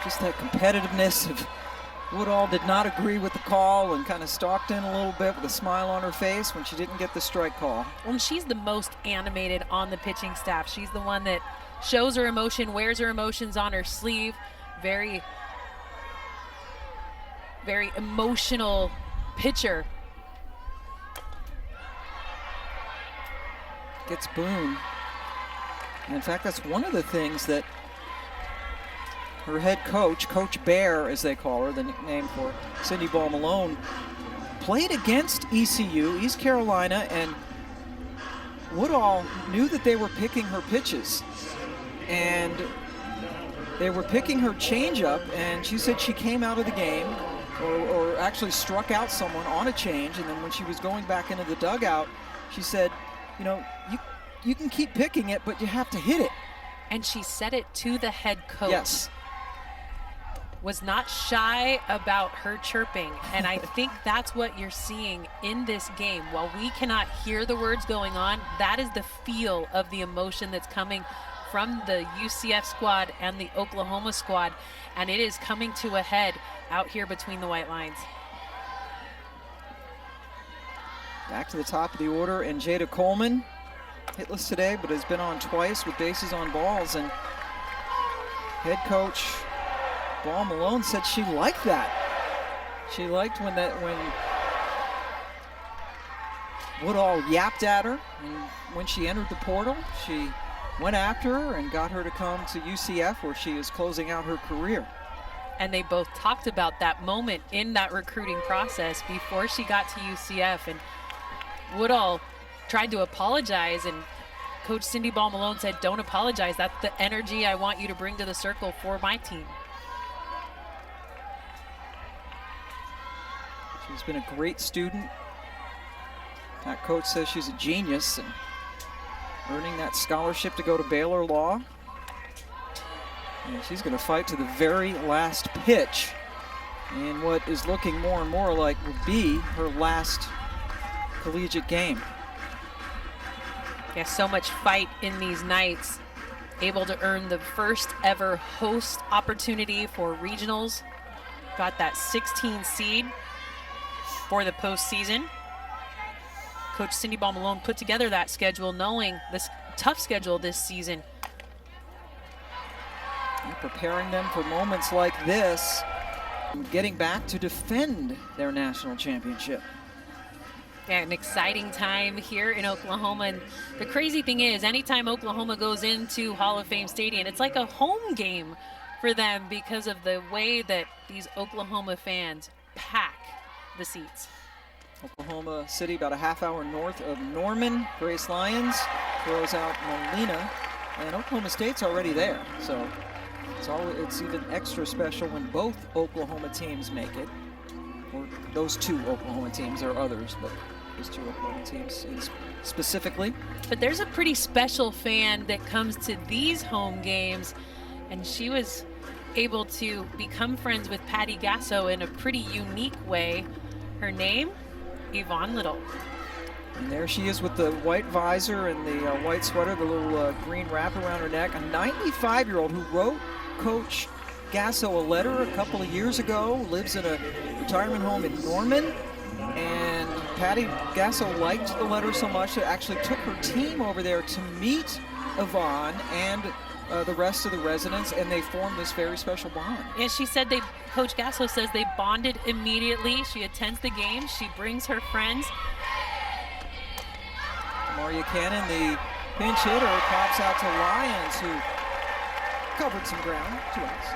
just that competitiveness of Woodall did not agree with the call and kind of stalked in a little bit with a smile on her face when she didn't get the strike call. Well, she's the most animated on the pitching staff. She's the one that shows her emotion, wears her emotions on her sleeve. Very, very emotional pitcher. Gets Boone. And in fact, that's one of the things that her head coach, Coach Bear, as they call her, the nickname for Cindy Ball Malone, played against ECU, East Carolina, and Woodall knew that they were picking her pitches. And they were picking her changeup, and she said she came out of the game, or actually struck out someone on a change, and then when she was going back into the dugout, she said, you know, you can keep picking it, but you have to hit it. And she said it to the head coach. Yes. Was not shy about her chirping, and I think that's what you're seeing in this game. While we cannot hear the words going on, that is the feel of the emotion that's coming from the UCF squad and the Oklahoma squad, and it is coming to a head out here between the white lines. Back to the top of the order, and Jada Coleman, hitless today, but has been on twice with bases on balls, and head coach Ball Malone said she liked that. She liked when Woodall yapped at her, and when she entered the portal, she went after her and got her to come to UCF, where she is closing out her career. And they both talked about that moment in that recruiting process before she got to UCF, and Woodall tried to apologize, and Coach Cindy Ball Malone said, "Don't apologize. That's the energy I want you to bring to the circle for my team." She's been a great student. That coach says she's a genius, and earning that scholarship to go to Baylor Law. And she's going to fight to the very last pitch in what is looking more and more like would be her last collegiate game. Yeah, so much fight in these nights. Able to earn the first ever host opportunity for regionals. Got that 16 seed for the postseason. Coach Cindy Ball Malone put together that schedule knowing this tough schedule this season. And preparing them for moments like this, getting back to defend their national championship. Yeah, an exciting time here in Oklahoma. And the crazy thing is, anytime Oklahoma goes into Hall of Fame Stadium, it's like a home game for them because of the way that these Oklahoma fans pack the seats. Oklahoma City, about a half-hour north of Norman. Grace Lyons throws out Molina, and Oklahoma State's already there. So it's even extra special when both Oklahoma teams make it, or those two Oklahoma teams. There are others, but those two Oklahoma teams specifically. But there's a pretty special fan that comes to these home games, and she was able to become friends with Patty Gasso in a pretty unique way. Her name, Yvonne Little. And there she is with the white visor and the white sweater, the little green wrap around her neck. A 95-year-old who wrote Coach Gasso a letter a couple of years ago, lives in a retirement home in Norman. And Patty Gasso liked the letter so much that actually took her team over there to meet Yvonne and the rest of the residents, and they formed this very special bond. Yeah, she said Coach Gasso says they bonded immediately. She attends the games, she brings her friends. Maria Cannon, the pinch hitter, pops out to Lyons, who covered some ground. 2 outs.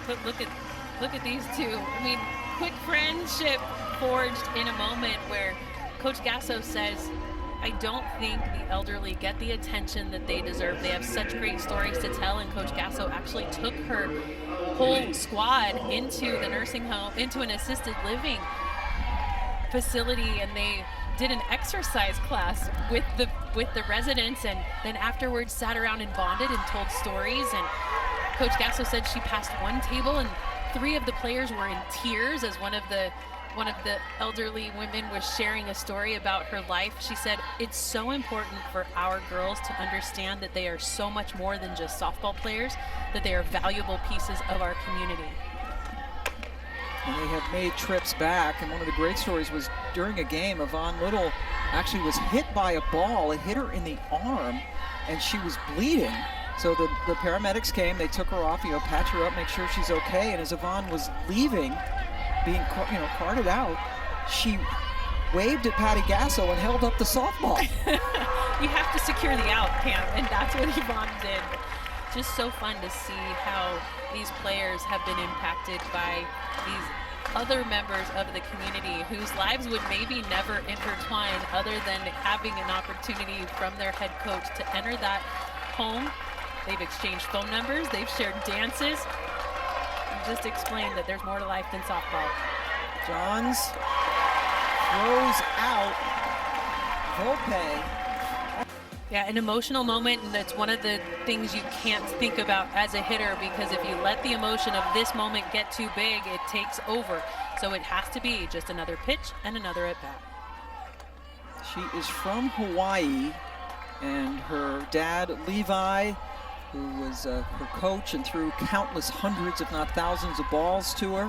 But look at these two. I mean, quick friendship forged in a moment where Coach Gasso says, I don't think the elderly get the attention that they deserve. They have such great stories to tell, and Coach Gasso actually took her whole squad into the nursing home, into an assisted living facility, and they did an exercise class with the residents, and then afterwards sat around and bonded and told stories. And Coach Gasso said she passed one table and 3 of the players were in tears as one of the elderly women was sharing a story about her life. She said, it's so important for our girls to understand that they are so much more than just softball players, that they are valuable pieces of our community. And they have made trips back, and one of the great stories was during a game, Yvonne Little actually was hit by a ball. It hit her in the arm, and she was bleeding. So the paramedics came, they took her off, patch her up, make sure she's okay. And as Yvonne was leaving, being carted out, she waved at Patty Gasso and held up the softball. You have to secure the out, Pam, and that's what Yvonne did. Just so fun to see how these players have been impacted by these other members of the community whose lives would maybe never intertwine other than having an opportunity from their head coach to enter that home. They've exchanged phone numbers, they've shared dances, and just explained that there's more to life than softball. Johns throws out Volpe. Yeah, an emotional moment, and that's one of the things you can't think about as a hitter, because if you let the emotion of this moment get too big, it takes over. So it has to be just another pitch and another at-bat. She is from Hawaii, and her dad, Levi, who was her coach and threw countless hundreds, if not thousands, of balls to her.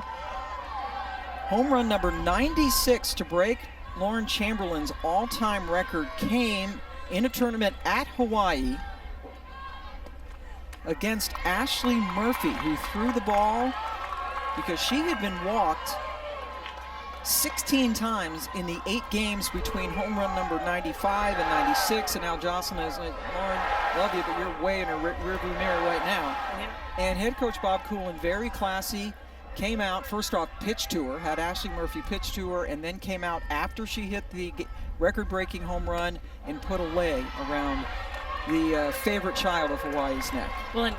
Home run number 96 to break Lauren Chamberlain's all-time record came in a tournament at Hawaii against Ashley Murphy, who threw the ball because she had been walked 16 times in the 8 games between home run number 95 and 96, and now Jocelyn is like, Lauren, love you, but you're way in her rearview mirror right now. Yeah. And head coach Bob Coolin, very classy, came out, first off, pitched to her, had Ashley Murphy pitch to her, and then came out after she hit the record-breaking home run and put a leg around the favorite child of Hawaii's neck. Well, and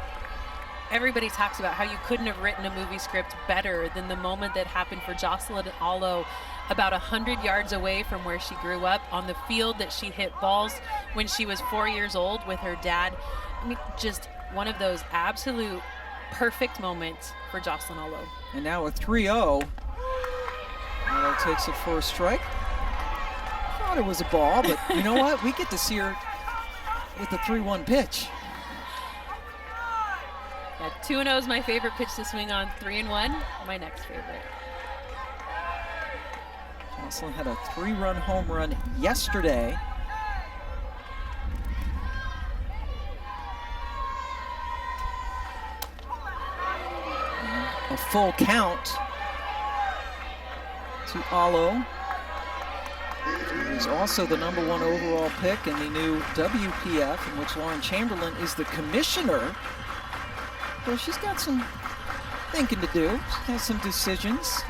everybody talks about how you couldn't have written a movie script better than the moment that happened for Jocelyn Allo, about 100 yards away from where she grew up, on the field that she hit balls when she was 4 years old with her dad. I mean, just one of those absolute perfect moments for Jocelyn Allo. And now a 3-0. Allo takes it for a strike. Thought it was a ball, but you know what? We get to see her with the 3-1 pitch. Yeah, 2-0 is my favorite pitch to swing on. 3-1, my next favorite. Jocelyn had a 3-run home run yesterday. And a full count to Alo. He's also the #1 overall pick in the new WPF, in which Lauren Chamberlain is the commissioner. Well, she's got some thinking to do. She has some decisions.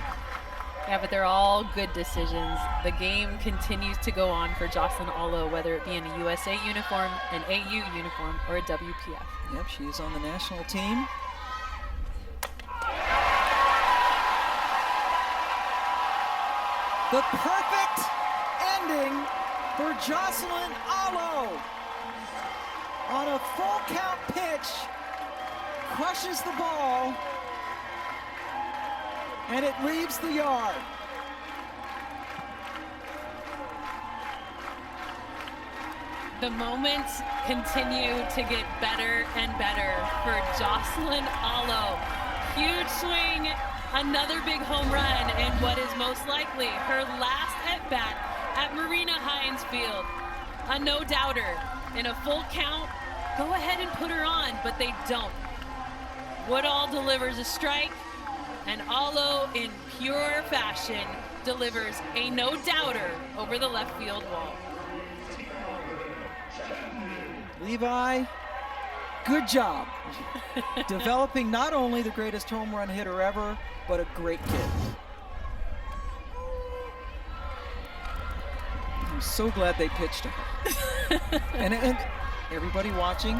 Yeah, but they're all good decisions. The game continues to go on for Jocelyn Alo, whether it be in a USA uniform, an AU uniform, or a WPF. Yep, she is on the national team. The perfect ending for Jocelyn Alo. On a full count pitch, crushes the ball, and it leaves the yard. The moments continue to get better and better for Jocelyn Alo. Huge swing, another big home run, and what is most likely her last at-bat at Marina Hines Field. A no-doubter in a full count. Go ahead and put her on, but they don't. Woodall delivers a strike, and Alo, in pure fashion, delivers a no-doubter over the left field wall. Levi, good job. Developing not only the greatest home run hitter ever, but a great kid. I'm so glad they pitched to her. and everybody watching, you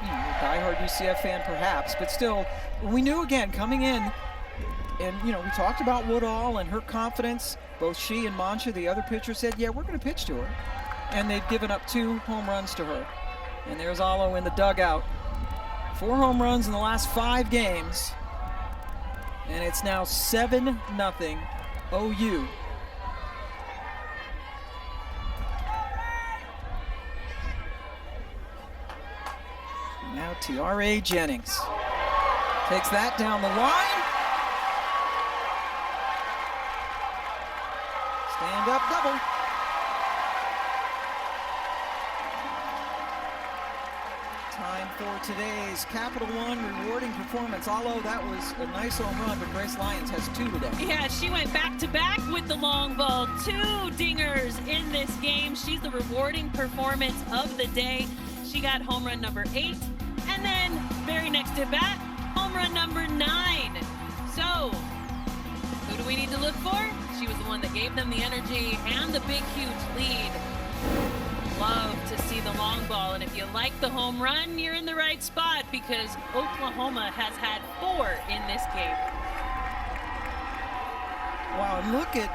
know, a diehard UCF fan perhaps, but still, we knew again coming in, and you know, we talked about Woodall and her confidence. Both she and Mancha, the other pitcher, said, yeah, we're going to pitch to her. And they've given up 2 home runs to her. And there's Alo in the dugout. 4 home runs in the last 5 games. And it's now 7-0 OU. Now T.R.A. Jennings takes that down the line. Stand up double. Time for today's Capital One rewarding performance. Although that was a nice home run, but Grace Lyons has 2 today. Yeah, she went back-to-back with the long ball. 2 dingers in this game. She's the rewarding performance of the day. She got home run number 8, and then very next to bat, home run number 9. So, who do we need to look for? She was the one that gave them the energy and the big, huge lead. Love to see the long ball, and if you like the home run, you're in the right spot because Oklahoma has had 4 in this game. Wow, and look at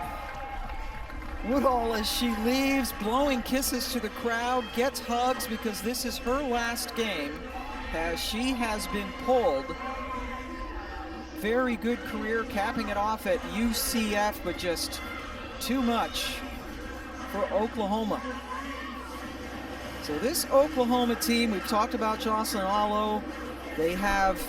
Woodall as she leaves, blowing kisses to the crowd, gets hugs because this is her last game as she has been pulled. Very good career, capping it off at UCF, but just too much for Oklahoma. So this Oklahoma team, we've talked about Jocelyn Alo. They have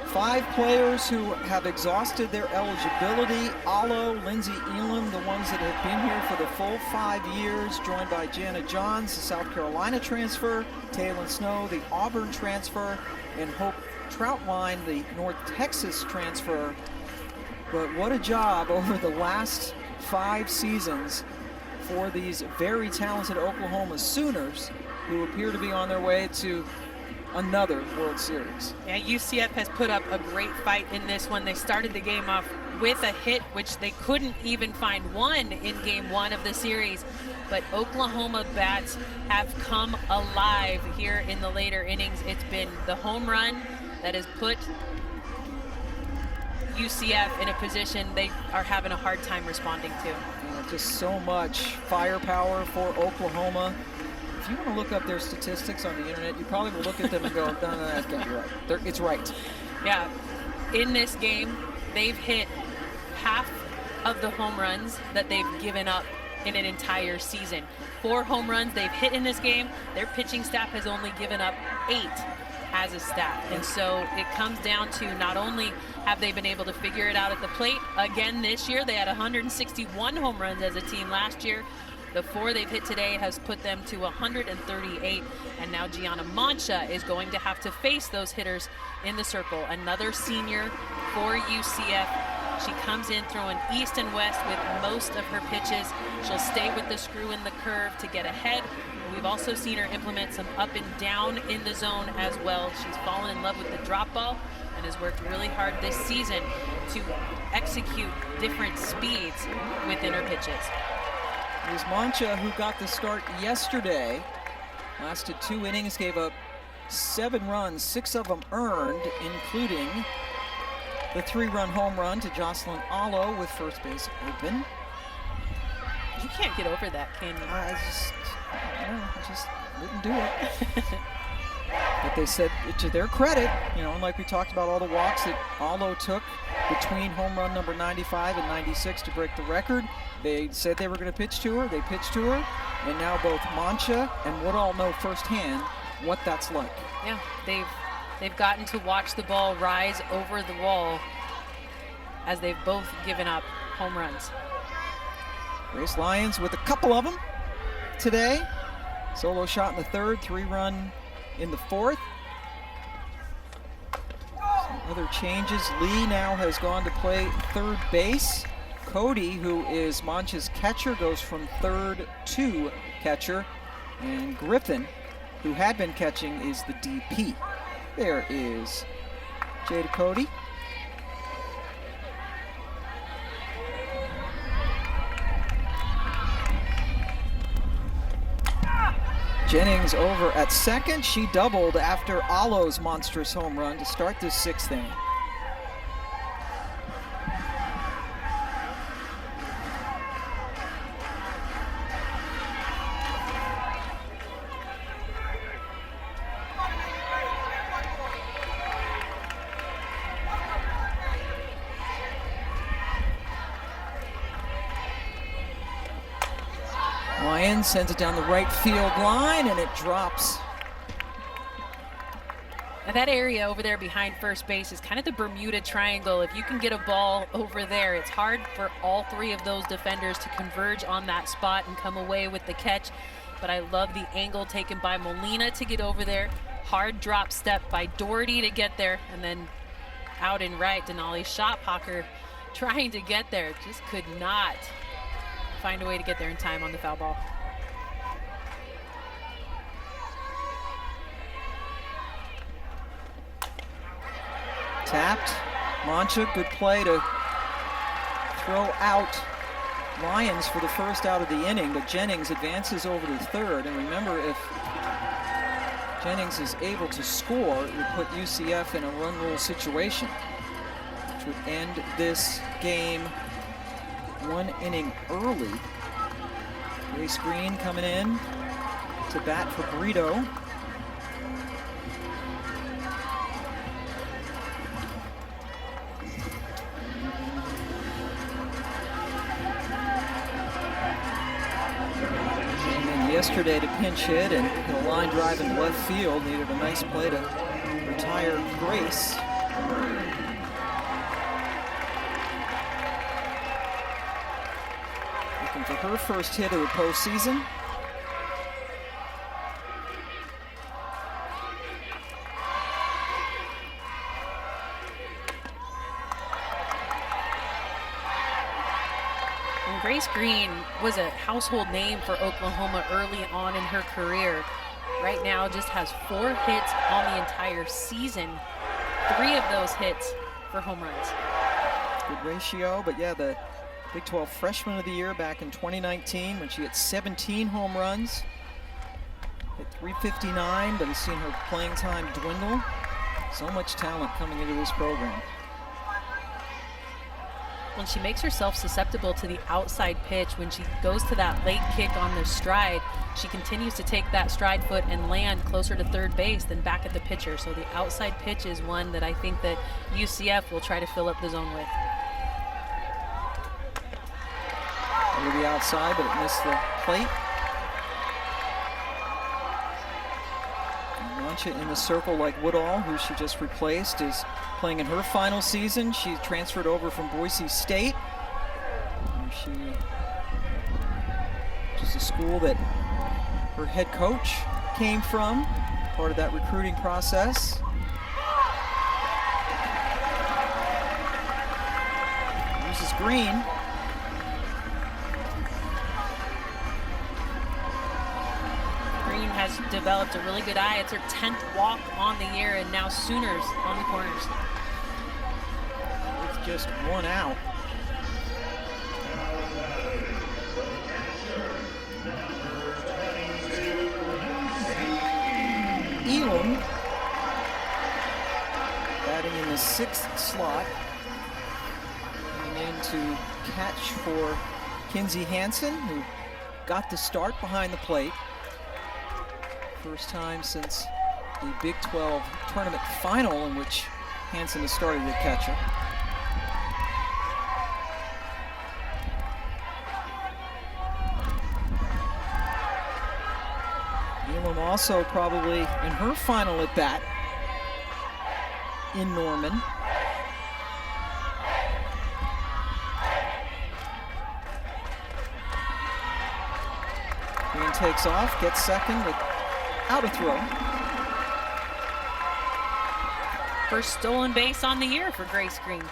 5 players who have exhausted their eligibility. Alo, Lindsey Elam, the ones that have been here for the full 5 years, joined by Jana Johns, the South Carolina transfer, Taylon Snow, the Auburn transfer, and Hope Troutline, the North Texas transfer. But what a job over the last 5 seasons for these very talented Oklahoma Sooners, who appear to be on their way to another World Series. Yeah, UCF has put up a great fight in this one. They started the game off with a hit, which they couldn't even find one in game 1 of the series. But Oklahoma bats have come alive here in the later innings. It's been the home run that has put UCF in a position they are having a hard time responding to. Yeah, just so much firepower for Oklahoma. If you want to look up their statistics on the internet, you probably will look at them and go, no, that can't be right. It's right. Yeah, in this game, they've hit half of the home runs that they've given up in an entire season. 4 home runs they've hit in this game. Their pitching staff has only given up 8 as a staff. And so it comes down to not only have they been able to figure it out at the plate again this year, they had 161 home runs as a team last year. The 4 they've hit today has put them to 138, and now Gianna Mancha is going to have to face those hitters in the circle. Another senior for UCF. She comes in throwing east and west with most of her pitches. She'll stay with the screw in the curve to get ahead. We've also seen her implement some up and down in the zone as well. She's fallen in love with the drop ball and has worked really hard this season to execute different speeds within her pitches. It was Mancha who got the start yesterday. Lasted 2 innings, gave up 7 runs, 6 of them earned, including the 3-run home run to Jocelyn Allo with first base open. You can't get over that, can you? I just wouldn't do it. But they said, to their credit, and like we talked about all the walks that Allo took between home run number 95 and 96 to break the record. They said they were going to pitch to her. They pitched to her. And now both Mancha and Woodall know firsthand what that's like. Yeah, they've gotten to watch the ball rise over the wall as they've both given up home runs. Grace Lyons with a couple of them today. Solo shot in the 3rd, 3-run in the 4th. Some other changes. Lee now has gone to play 3rd base. Cody, who is Mancha's catcher, goes from 3rd to catcher. And Griffin, who had been catching, is the DP. There is Jada Cody. Jennings over at second. She doubled after Allo's monstrous home run to start this 6th inning. Lyons sends it down the right field line, and it drops. Now that area over there behind first base is kind of the Bermuda Triangle. If you can get a ball over there, it's hard for all 3 of those defenders to converge on that spot and come away with the catch. But I love the angle taken by Molina to get over there. Hard drop step by Doherty to get there, and then out and right, Denali Shotpocker trying to get there, just could not find a way to get there in time on the foul ball. Tapped. Mancha, good play to throw out Lyons for the first out of the inning, but Jennings advances over to 3rd. And remember, if Jennings is able to score, it would put UCF in a run rule situation, which would end this game 1 inning early. Grace Green coming in to bat for Brito. Yesterday to pinch hit and hit a line drive in left field. Needed a nice play to retire Grace. Looking for her first hit of the postseason. Grace Green was a household name for Oklahoma early on in her career. Right now just has 4 hits on the entire season. 3 of those hits for home runs. Good ratio, but yeah, the Big 12 Freshman of the Year back in 2019 when she hit 17 home runs. Hit 359, but has seen her playing time dwindle. So much talent coming into this program. When she makes herself susceptible to the outside pitch, when she goes to that late kick on the stride, she continues to take that stride foot and land closer to 3rd base than back at the pitcher. So the outside pitch is one that I think that UCF will try to fill up the zone with. Over the outside, but it missed the plate. Mancha in the circle like Woodall, who she just replaced, is playing in her final season. She transferred over from Boise State. Which is a school that her head coach came from, part of that recruiting process. Here's Green. Green has developed a really good eye. It's her 10th walk on the year, and now Sooners on the corners. It's just one out. Elam batting in the 6th slot. Coming in to catch for Kinsey Hansen, who got the start behind the plate. First time since the Big 12 tournament final in which Hansen has started at catcher. Elam also probably in her final at bat in Norman. Green takes off, gets second without a throw. First stolen base on the year for Grace Green.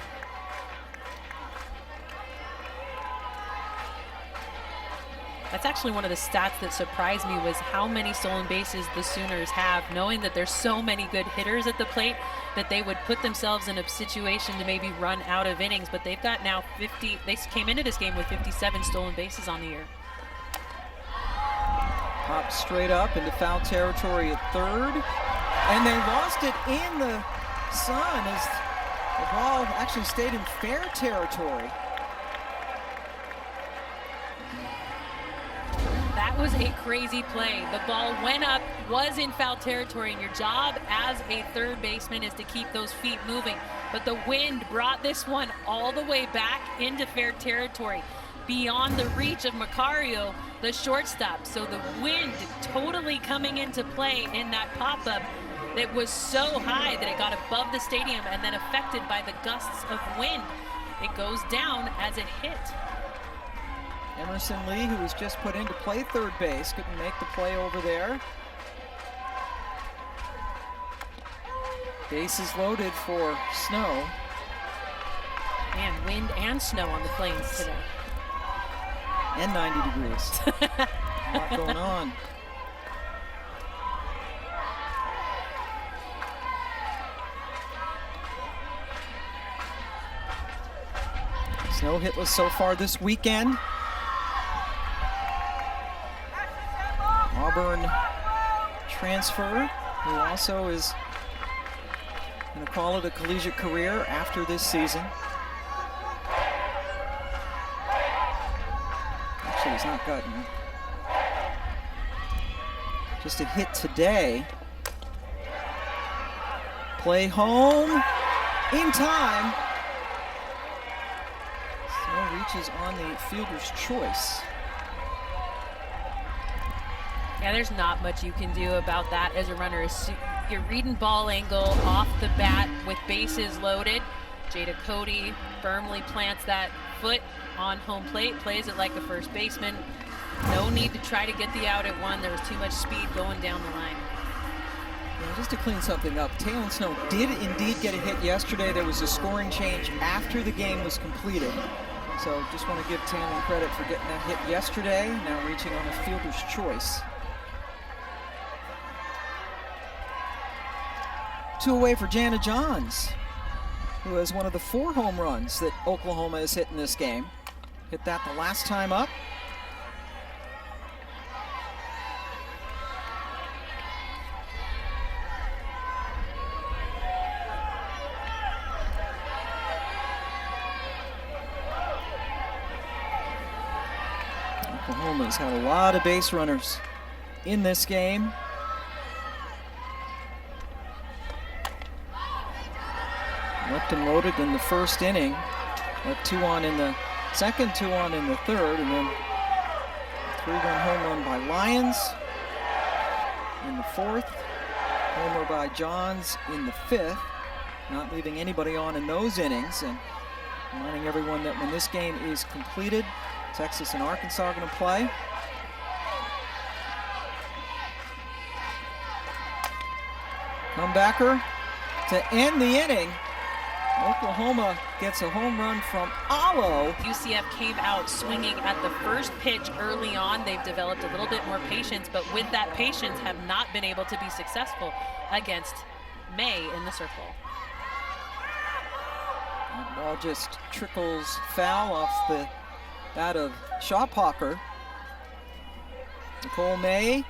That's actually one of the stats that surprised me, was how many stolen bases the Sooners have, knowing that there's so many good hitters at the plate that they would put themselves in a situation to maybe run out of innings, but they've got now 50, they came into this game with 57 stolen bases on the year. Popped straight up into foul territory at third, and they lost it in the sun as the ball actually stayed in fair territory. That was a crazy play. The ball went up, was in foul territory, and your job as a third baseman is to keep those feet moving. But the wind brought this one all the way back into fair territory, beyond the reach of Macario, the shortstop. So the wind totally coming into play in that pop-up that was so high that it got above the stadium and then affected by the gusts of wind. It goes down as it hit. Emerson Lee, who was just put in to play third base, couldn't make the play over there. Bases loaded for Snow. Man, wind and snow on the plains today. And 90 degrees. A lot going on. Snow hitless so far this weekend. Auburn transfer, who also is going to call it a collegiate career after this season. Actually, he's not gotten just a hit today. Play home in time. Snow reaches on the fielder's choice. Yeah, there's not much you can do about that as a runner. You're reading ball angle off the bat with bases loaded. Jada Cody firmly plants that foot on home plate, plays it like a first baseman. No need to try to get the out at one. There was too much speed going down the line. Yeah, just to clean something up, Taylor Snow did indeed get a hit yesterday. There was a scoring change after the game was completed. So just want to give Taylor credit for getting that hit yesterday, now reaching on a fielder's choice. 2 away for Jana Johns, who has one of the 4 home runs that Oklahoma has hit in this game. Hit that the last time up. Oklahoma's had a lot of base runners in this game. Left and loaded in the first inning. Left 2 on in the second, 2 on in the third, and then a 3-run home run by Lyons in the fourth. Homer by Johns in the fifth. Not leaving anybody on in those innings, and reminding everyone that when this game is completed, Texas and Arkansas are going to play. Comebacker to end the inning. Oklahoma gets a home run from Allo. UCF came out swinging at the first pitch early on. They've developed a little bit more patience, but with that patience have not been able to be successful against May in the circle. That ball just trickles foul off the bat of Shawpocker. Nicole May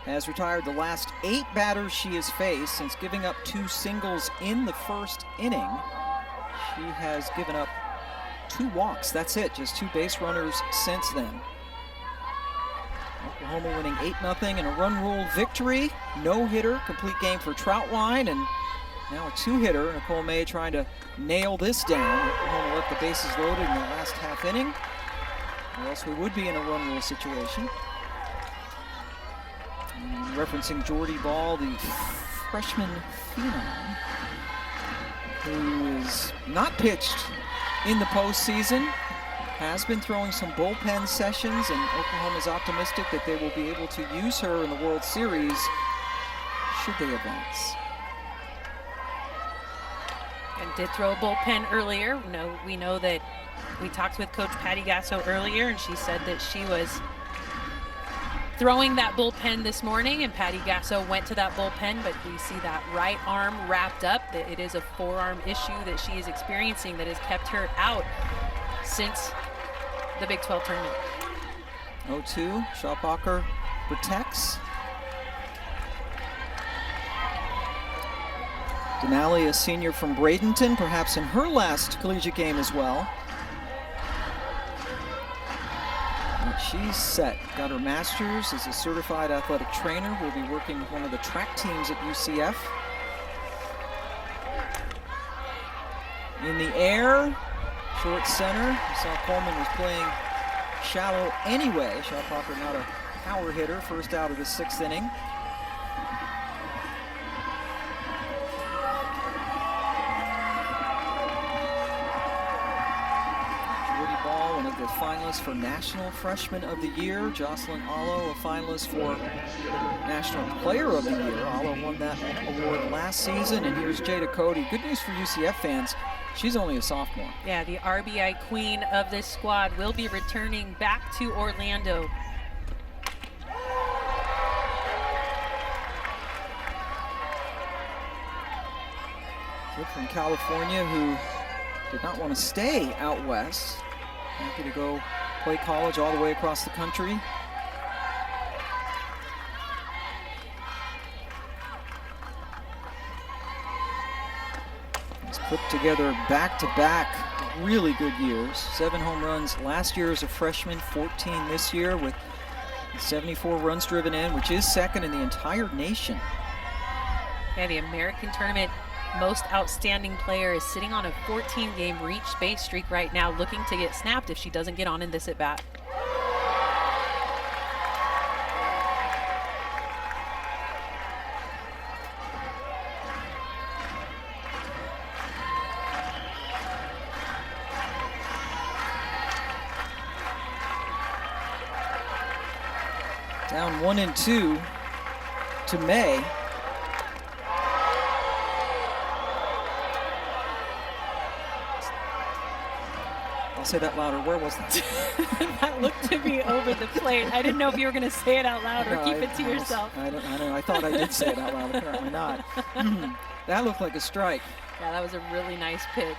has retired the last 8 batters she has faced since giving up 2 singles in the first inning. She has given up 2 walks. That's it, just 2 base runners since then. Oklahoma winning 8-0 in a run rule victory. No-hitter, complete game for Troutwine, and now a 2-hitter. Nicole May trying to nail this down. Oklahoma left the bases loaded in the last half inning, or else we would be in a run rule situation. And referencing Jordy Ball, the freshman phenom, who is not pitched in the postseason, has been throwing some bullpen sessions, and Oklahoma is optimistic that they will be able to use her in the World Series should they advance. And did throw a bullpen earlier. We know that we talked with Coach Patty Gasso earlier, and she said that she was throwing that bullpen this morning, and Patty Gasso went to that bullpen, but we see that right arm wrapped up. That it is a forearm issue that she is experiencing that has kept her out since the Big 12 tournament. 0-2, Shawpocker protects. Denali, a senior from Bradenton, perhaps in her last collegiate game as well. But she's set. Got her master's as a certified athletic trainer. Will be working with one of the track teams at UCF. In the air, short center. You saw Coleman was playing shallow anyway. Shawpocker not a power hitter. First out of the 6th inning. The finalist for National Freshman of the Year. Jocelyn Allo, a finalist for National Player of the Year. Allo won that award last season, and here's Jada Cody. Good news for UCF fans. She's only a sophomore. Yeah, the RBI queen of this squad will be returning back to Orlando. Kid from California who did not want to stay out west. Happy to go play college all the way across the country. He's put together back-to-back really good years. 7 home runs last year as a freshman, 14 this year with 74 runs driven in, which is second in the entire nation. Yeah, the American Tournament most outstanding player is sitting on a 14-game reach base streak right now, looking to get snapped if she doesn't get on in this at bat. Down 1-2 to May. Say that louder. Where was that? That looked to be over the plate. I didn't know if you were going to say it out loud or keep it to yourself. I don't know. I thought I did say it out loud. Apparently not. That looked like a strike. Yeah, that was a really nice pitch.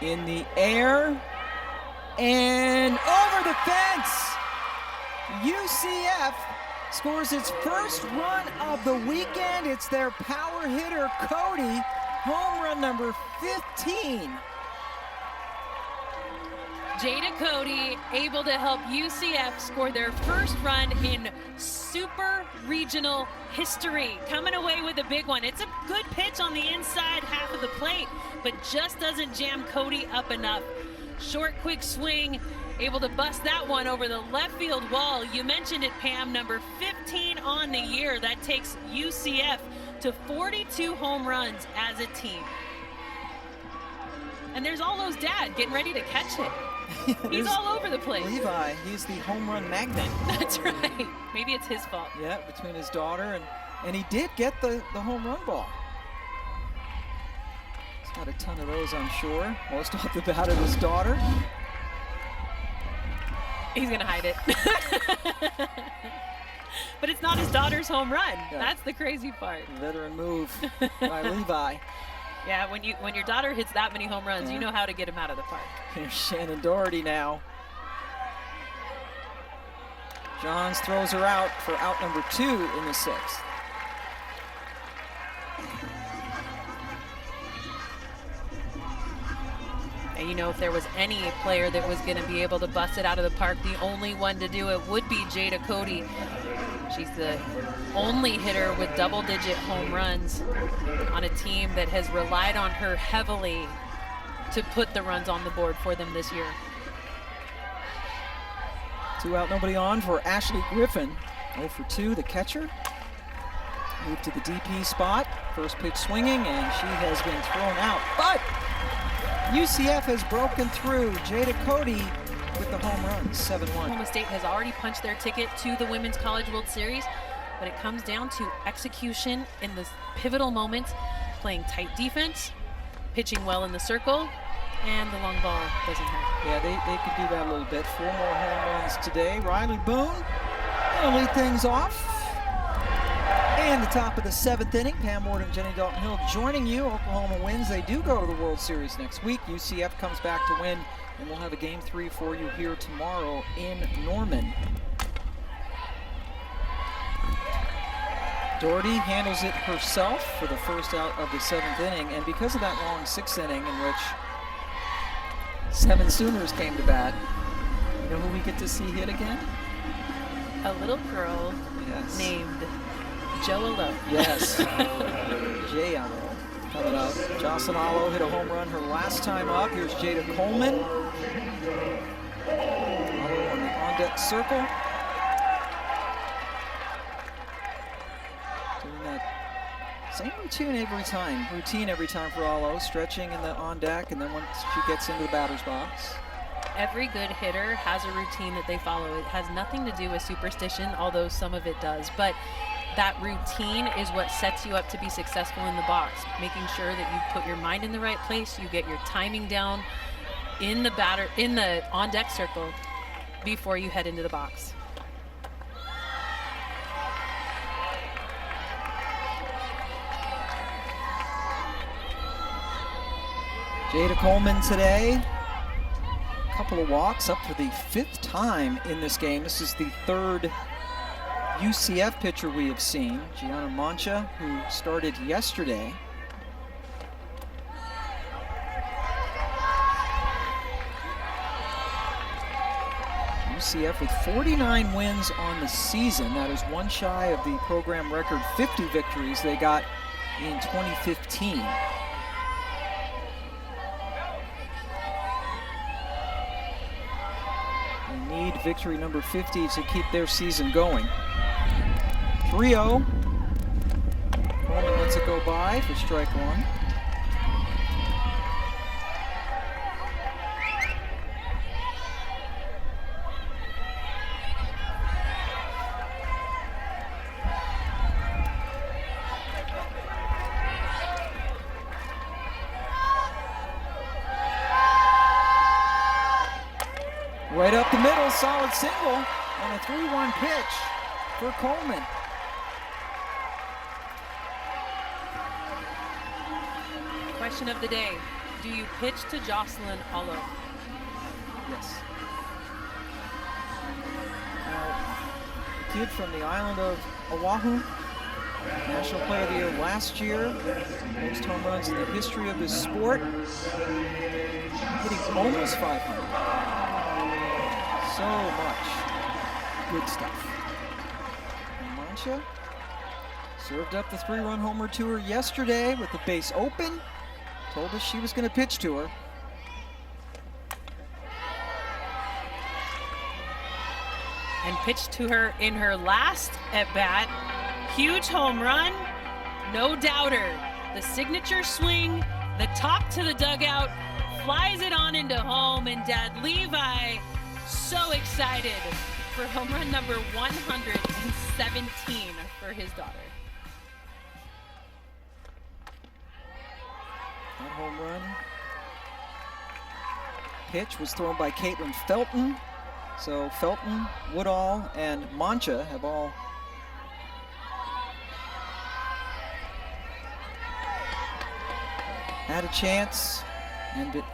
In the air and over the fence. UCF scores its first run of the weekend. It's their power hitter, Cody, home run number 15. Jada Cody able to help UCF score their first run in super regional history. Coming away with a big one. It's a good pitch on the inside half of the plate, but just doesn't jam Cody up enough. Short, quick swing. Able to bust that one over the left field wall. You mentioned it, Pam, number 15 on the year. That takes UCF to 42 home runs as a team. And there's Allo's dad getting ready to catch it. He's all over the place. Levi, he's the home run magnet. That's right. Maybe it's his fault. Yeah, between his daughter and he did get the home run ball. He's got a ton of those, I'm sure. Most off the bat of his daughter. He's gonna hide it. But it's not his daughter's home run. Yeah. That's the crazy part. Veteran move by Levi. Yeah, when your daughter hits that many home runs, you know how to get him out of the park. Here's Shannon Doherty now. Johns throws her out for out number 2 in the 6th. And you know, if there was any player that was going to be able to bust it out of the park, the only one to do it would be Jada Cody. She's the only hitter with double-digit home runs on a team that has relied on her heavily to put the runs on the board for them this year. 2 out, nobody on for Ashley Griffin. 0 for 2, the catcher. Moved to the DP spot. First pitch swinging, and she has been thrown out. But UCF has broken through. Jada Cody with the home run, 7-1. Oklahoma State has already punched their ticket to the Women's College World Series, but it comes down to execution in the pivotal moments, playing tight defense, pitching well in the circle, and the long ball doesn't hurt. Yeah, they could do that a little bit. 4 more home runs today. Riley Boone gonna lead things off. And the top of the 7th inning, Pam Ward and Jenny Dalton-Hill joining you. Oklahoma wins. They do go to the World Series next week. UCF comes back to win, and we'll have a Game 3 for you here tomorrow in Norman. Doherty handles it herself for the first out of the 7th inning, and because of that long 6th inning in which 7 Sooners came to bat, you know who we get to see hit again? A little girl named Joe. Yes. Jay Allo coming up. Jocelyn Allo hit a home run her last time up. Here's Jada Coleman. Allo on the on-deck circle. Doing that same routine every time for Allo. Stretching in the on-deck, and then once she gets into the batter's box. Every good hitter has a routine that they follow. It has nothing to do with superstition, although some of it does. But that routine is what sets you up to be successful in the box, making sure that you put your mind in the right place, you get your timing down in the on-deck circle before you head into the box. Jada Coleman today. A couple of walks, up for the 5th time in this game. This is the 3rd UCF pitcher we have seen, Gianna Mancha, who started yesterday. UCF with 49 wins on the season. That is 1 shy of the program record 50 victories they got in 2015. They need victory number 50 to keep their season going. 3-0. Coleman lets it go by for strike 1. Right up the middle, solid single on a 3-1 pitch for Coleman. Question of the day, do you pitch to Jocelyn Allo? Yes. Now, the kid from the island of Oahu, National Player of the Year last year, most home runs in the history of this sport, hitting almost 500. So much good stuff. And Mancha served up the 3-run homer to her yesterday with the base open. Told us she was going to pitch to her. And pitched to her in her last at-bat. Huge home run, no doubter. The signature swing, the top to the dugout, flies it on into home, and Dad Levi so excited for home run number 117 for his daughter. That home run pitch was thrown by Caitlin Felton. So Felton, Woodall, and Mancha have all had a chance and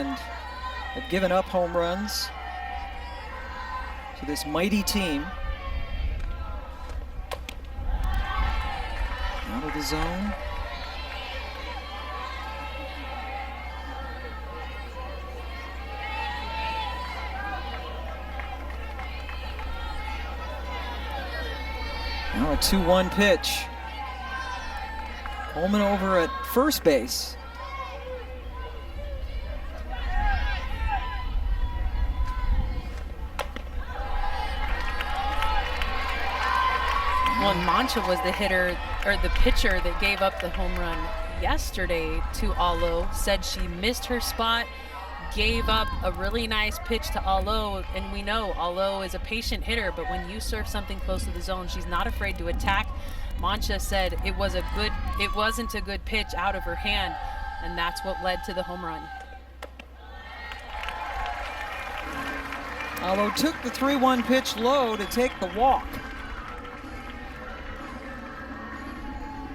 have given up home runs to this mighty team. Out of the zone. Now a 2-1 pitch. Coleman over at first base. Well, Mancha was the hitter, or the pitcher, that gave up the home run yesterday to Alo. Said she missed her spot, gave up a really nice pitch to Alo, and we know Alo is a patient hitter, but when you serve something close to the zone, she's not afraid to attack. Mancha said it wasn't a good pitch out of her hand, and that's what led to the home run. Alo took the 3-1 pitch low to take the walk.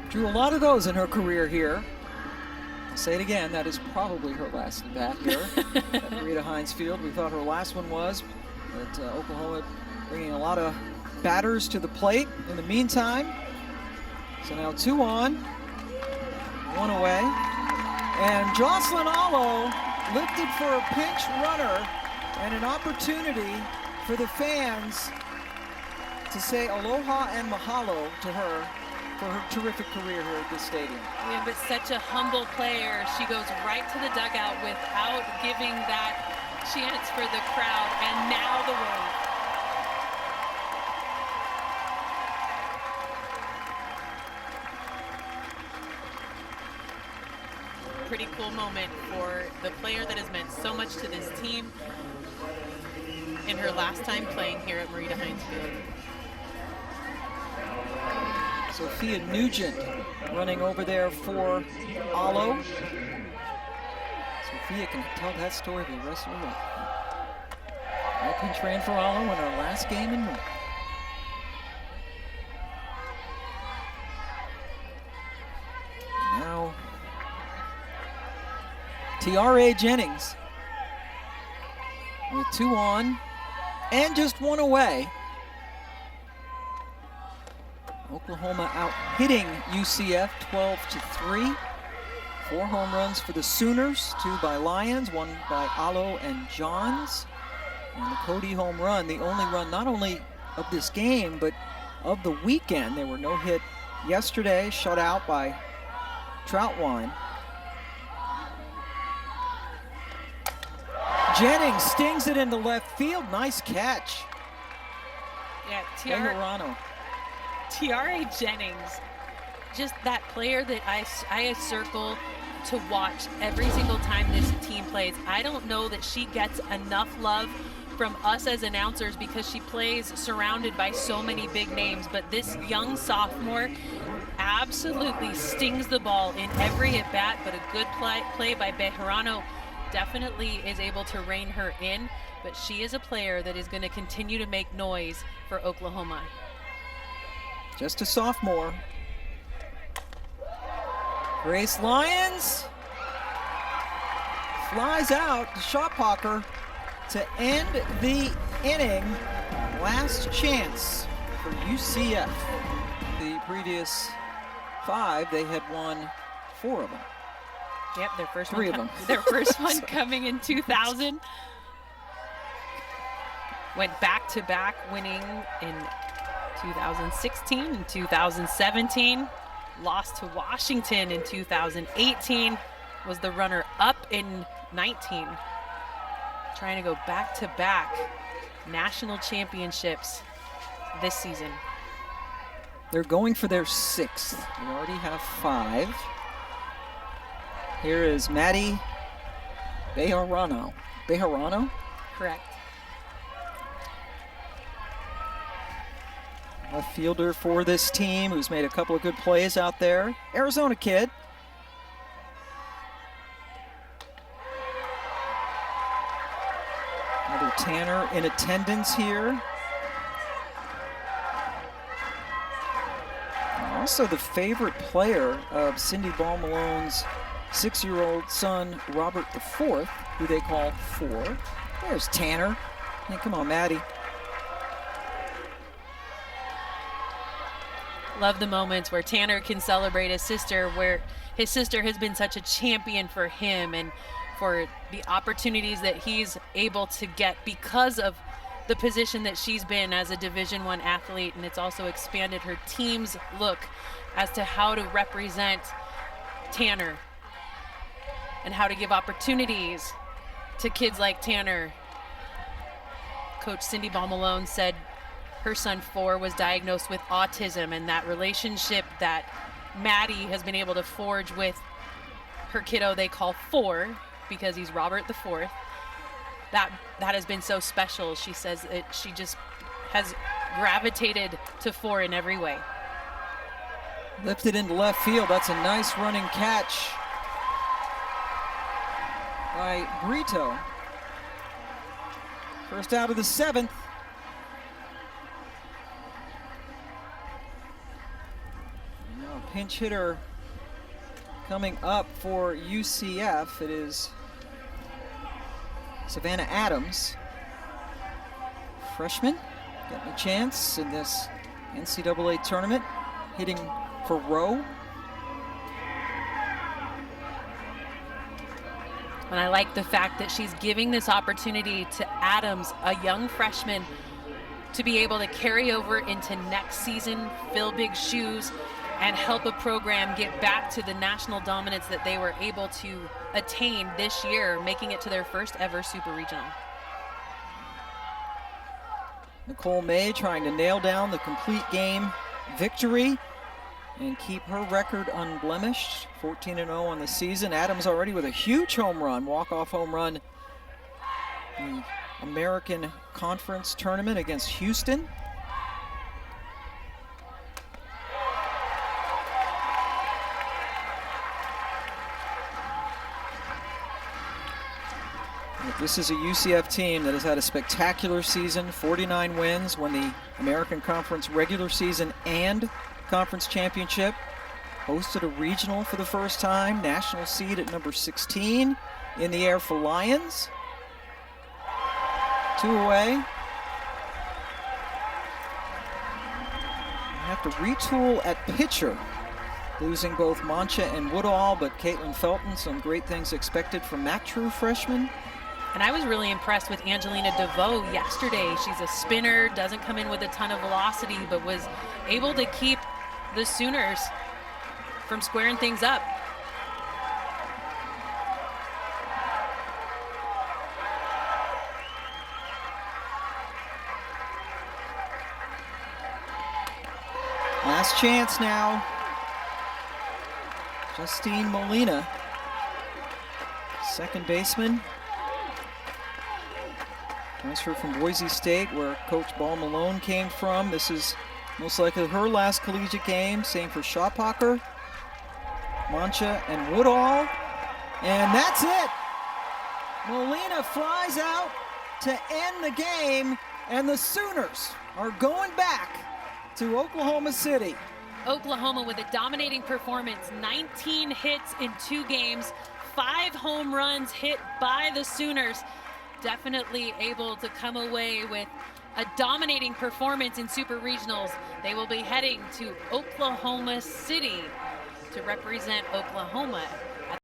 Drew a lot of those in her career here. I'll say it again, that is probably her last at bat here at Marita Hines Field. We thought her last one was, but Oklahoma bringing a lot of batters to the plate in the meantime. So now 2 on, 1 away. And Jocelyn Alo lifted for a pinch runner and an opportunity for the fans to say aloha and mahalo to her for her terrific career here at this stadium. Yeah, but such a humble player. She goes right to the dugout without giving that chance for the crowd, and now the wave. Pretty cool moment for the player that has meant so much to this team in her last time playing here at Marita Hines Field. Sophia Nugent running over there for Alo. Sophia can tell that story the rest of her life. I pinch ran for Alo in her last game in March. Now, Tiare Jennings with 2 on and just 1 away. Oklahoma out hitting UCF 12-3. 4 home runs for the Sooners, 2 by Lyons, 1 by Alo and Johns. And the Cody home run, the only run not only of this game, but of the weekend. They were no hit yesterday, shut out by Troutwine. Jennings stings it into left field. Nice catch. Yeah, Tiare Jennings, just that player that I circle to watch every single time this team plays. I don't know that she gets enough love from us as announcers because she plays surrounded by so many big names, but this young sophomore absolutely stings the ball in every at-bat, but a good play by Bejarano definitely is able to rein her in, but she is a player that is going to continue to make noise for Oklahoma. Just a sophomore. Grace Lyons flies out to Shoppocker to end the inning. Last chance for UCF. The previous 5, they had won 4 of them. Yep, their first 3 of them. Their first one coming in 2000. Went back-to-back winning in 2016 and 2017. Lost to Washington in 2018. Was the runner-up in 19. Trying to go back-to-back national championships this season. They're going for their 6th. They already have 5. Here is Maddie Bejarano. Correct. A fielder for this team who's made a couple of good plays out there. Arizona kid. Another Tanner in attendance here. Also the favorite player of Cindy Ball Malone's 6-year-old son, Robert IV, who they call Four. There's Tanner. Hey, come on, Maddie. Love the moments where Tanner can celebrate his sister, where his sister has been such a champion for him and for the opportunities that he's able to get because of the position that she's been as a Division I athlete. And it's also expanded her team's look as to how to represent Tanner and how to give opportunities to kids like Tanner. Coach Cindy Ball Malone said her son Four was diagnosed with autism, and that relationship that Maddie has been able to forge with her kiddo they call Four because he's Robert IV, that has been so special. She says that she just has gravitated to Four in every way. Lifted into left field. That's a nice running catch by Brito. First out of the 7th. Now a pinch hitter coming up for UCF. It is Savannah Adams, freshman, getting a chance in this NCAA tournament, hitting for Rowe. And I like the fact that she's giving this opportunity to Adams, a young freshman, to be able to carry over into next season, fill big shoes, and help a program get back to the national dominance that they were able to attain this year, making it to their first ever Super Regional. Nicole May trying to nail down the complete game victory and keep her record unblemished, 14-0 on the season. Adams already with a huge home run, walk-off home run in the American Conference tournament against Houston. This is a UCF team that has had a spectacular season, 49 wins, won the American Conference regular season and conference championship, hosted a regional for the first time, national seed at number 16, in the air for Lions. 2 away. Have to retool at pitcher, losing both Mancha and Woodall, but Caitlin Felton, some great things expected from that true freshman. And I was really impressed with Angelina DeVoe yesterday. She's a spinner, doesn't come in with a ton of velocity, but was able to keep the Sooners from squaring things up. Last chance now. Justine Molina, second baseman. Transfer from Boise State, where Coach Ball Malone came from. This is most likely her last collegiate game. Same for Schaupacher, Mancha, and Woodall. And that's it. Molina flies out to end the game, and the Sooners are going back to Oklahoma City. Oklahoma with a dominating performance, 19 hits in 2 games, 5 home runs hit by the Sooners. Definitely able to come away with a dominating performance in Super Regionals. They will be heading to Oklahoma City to represent Oklahoma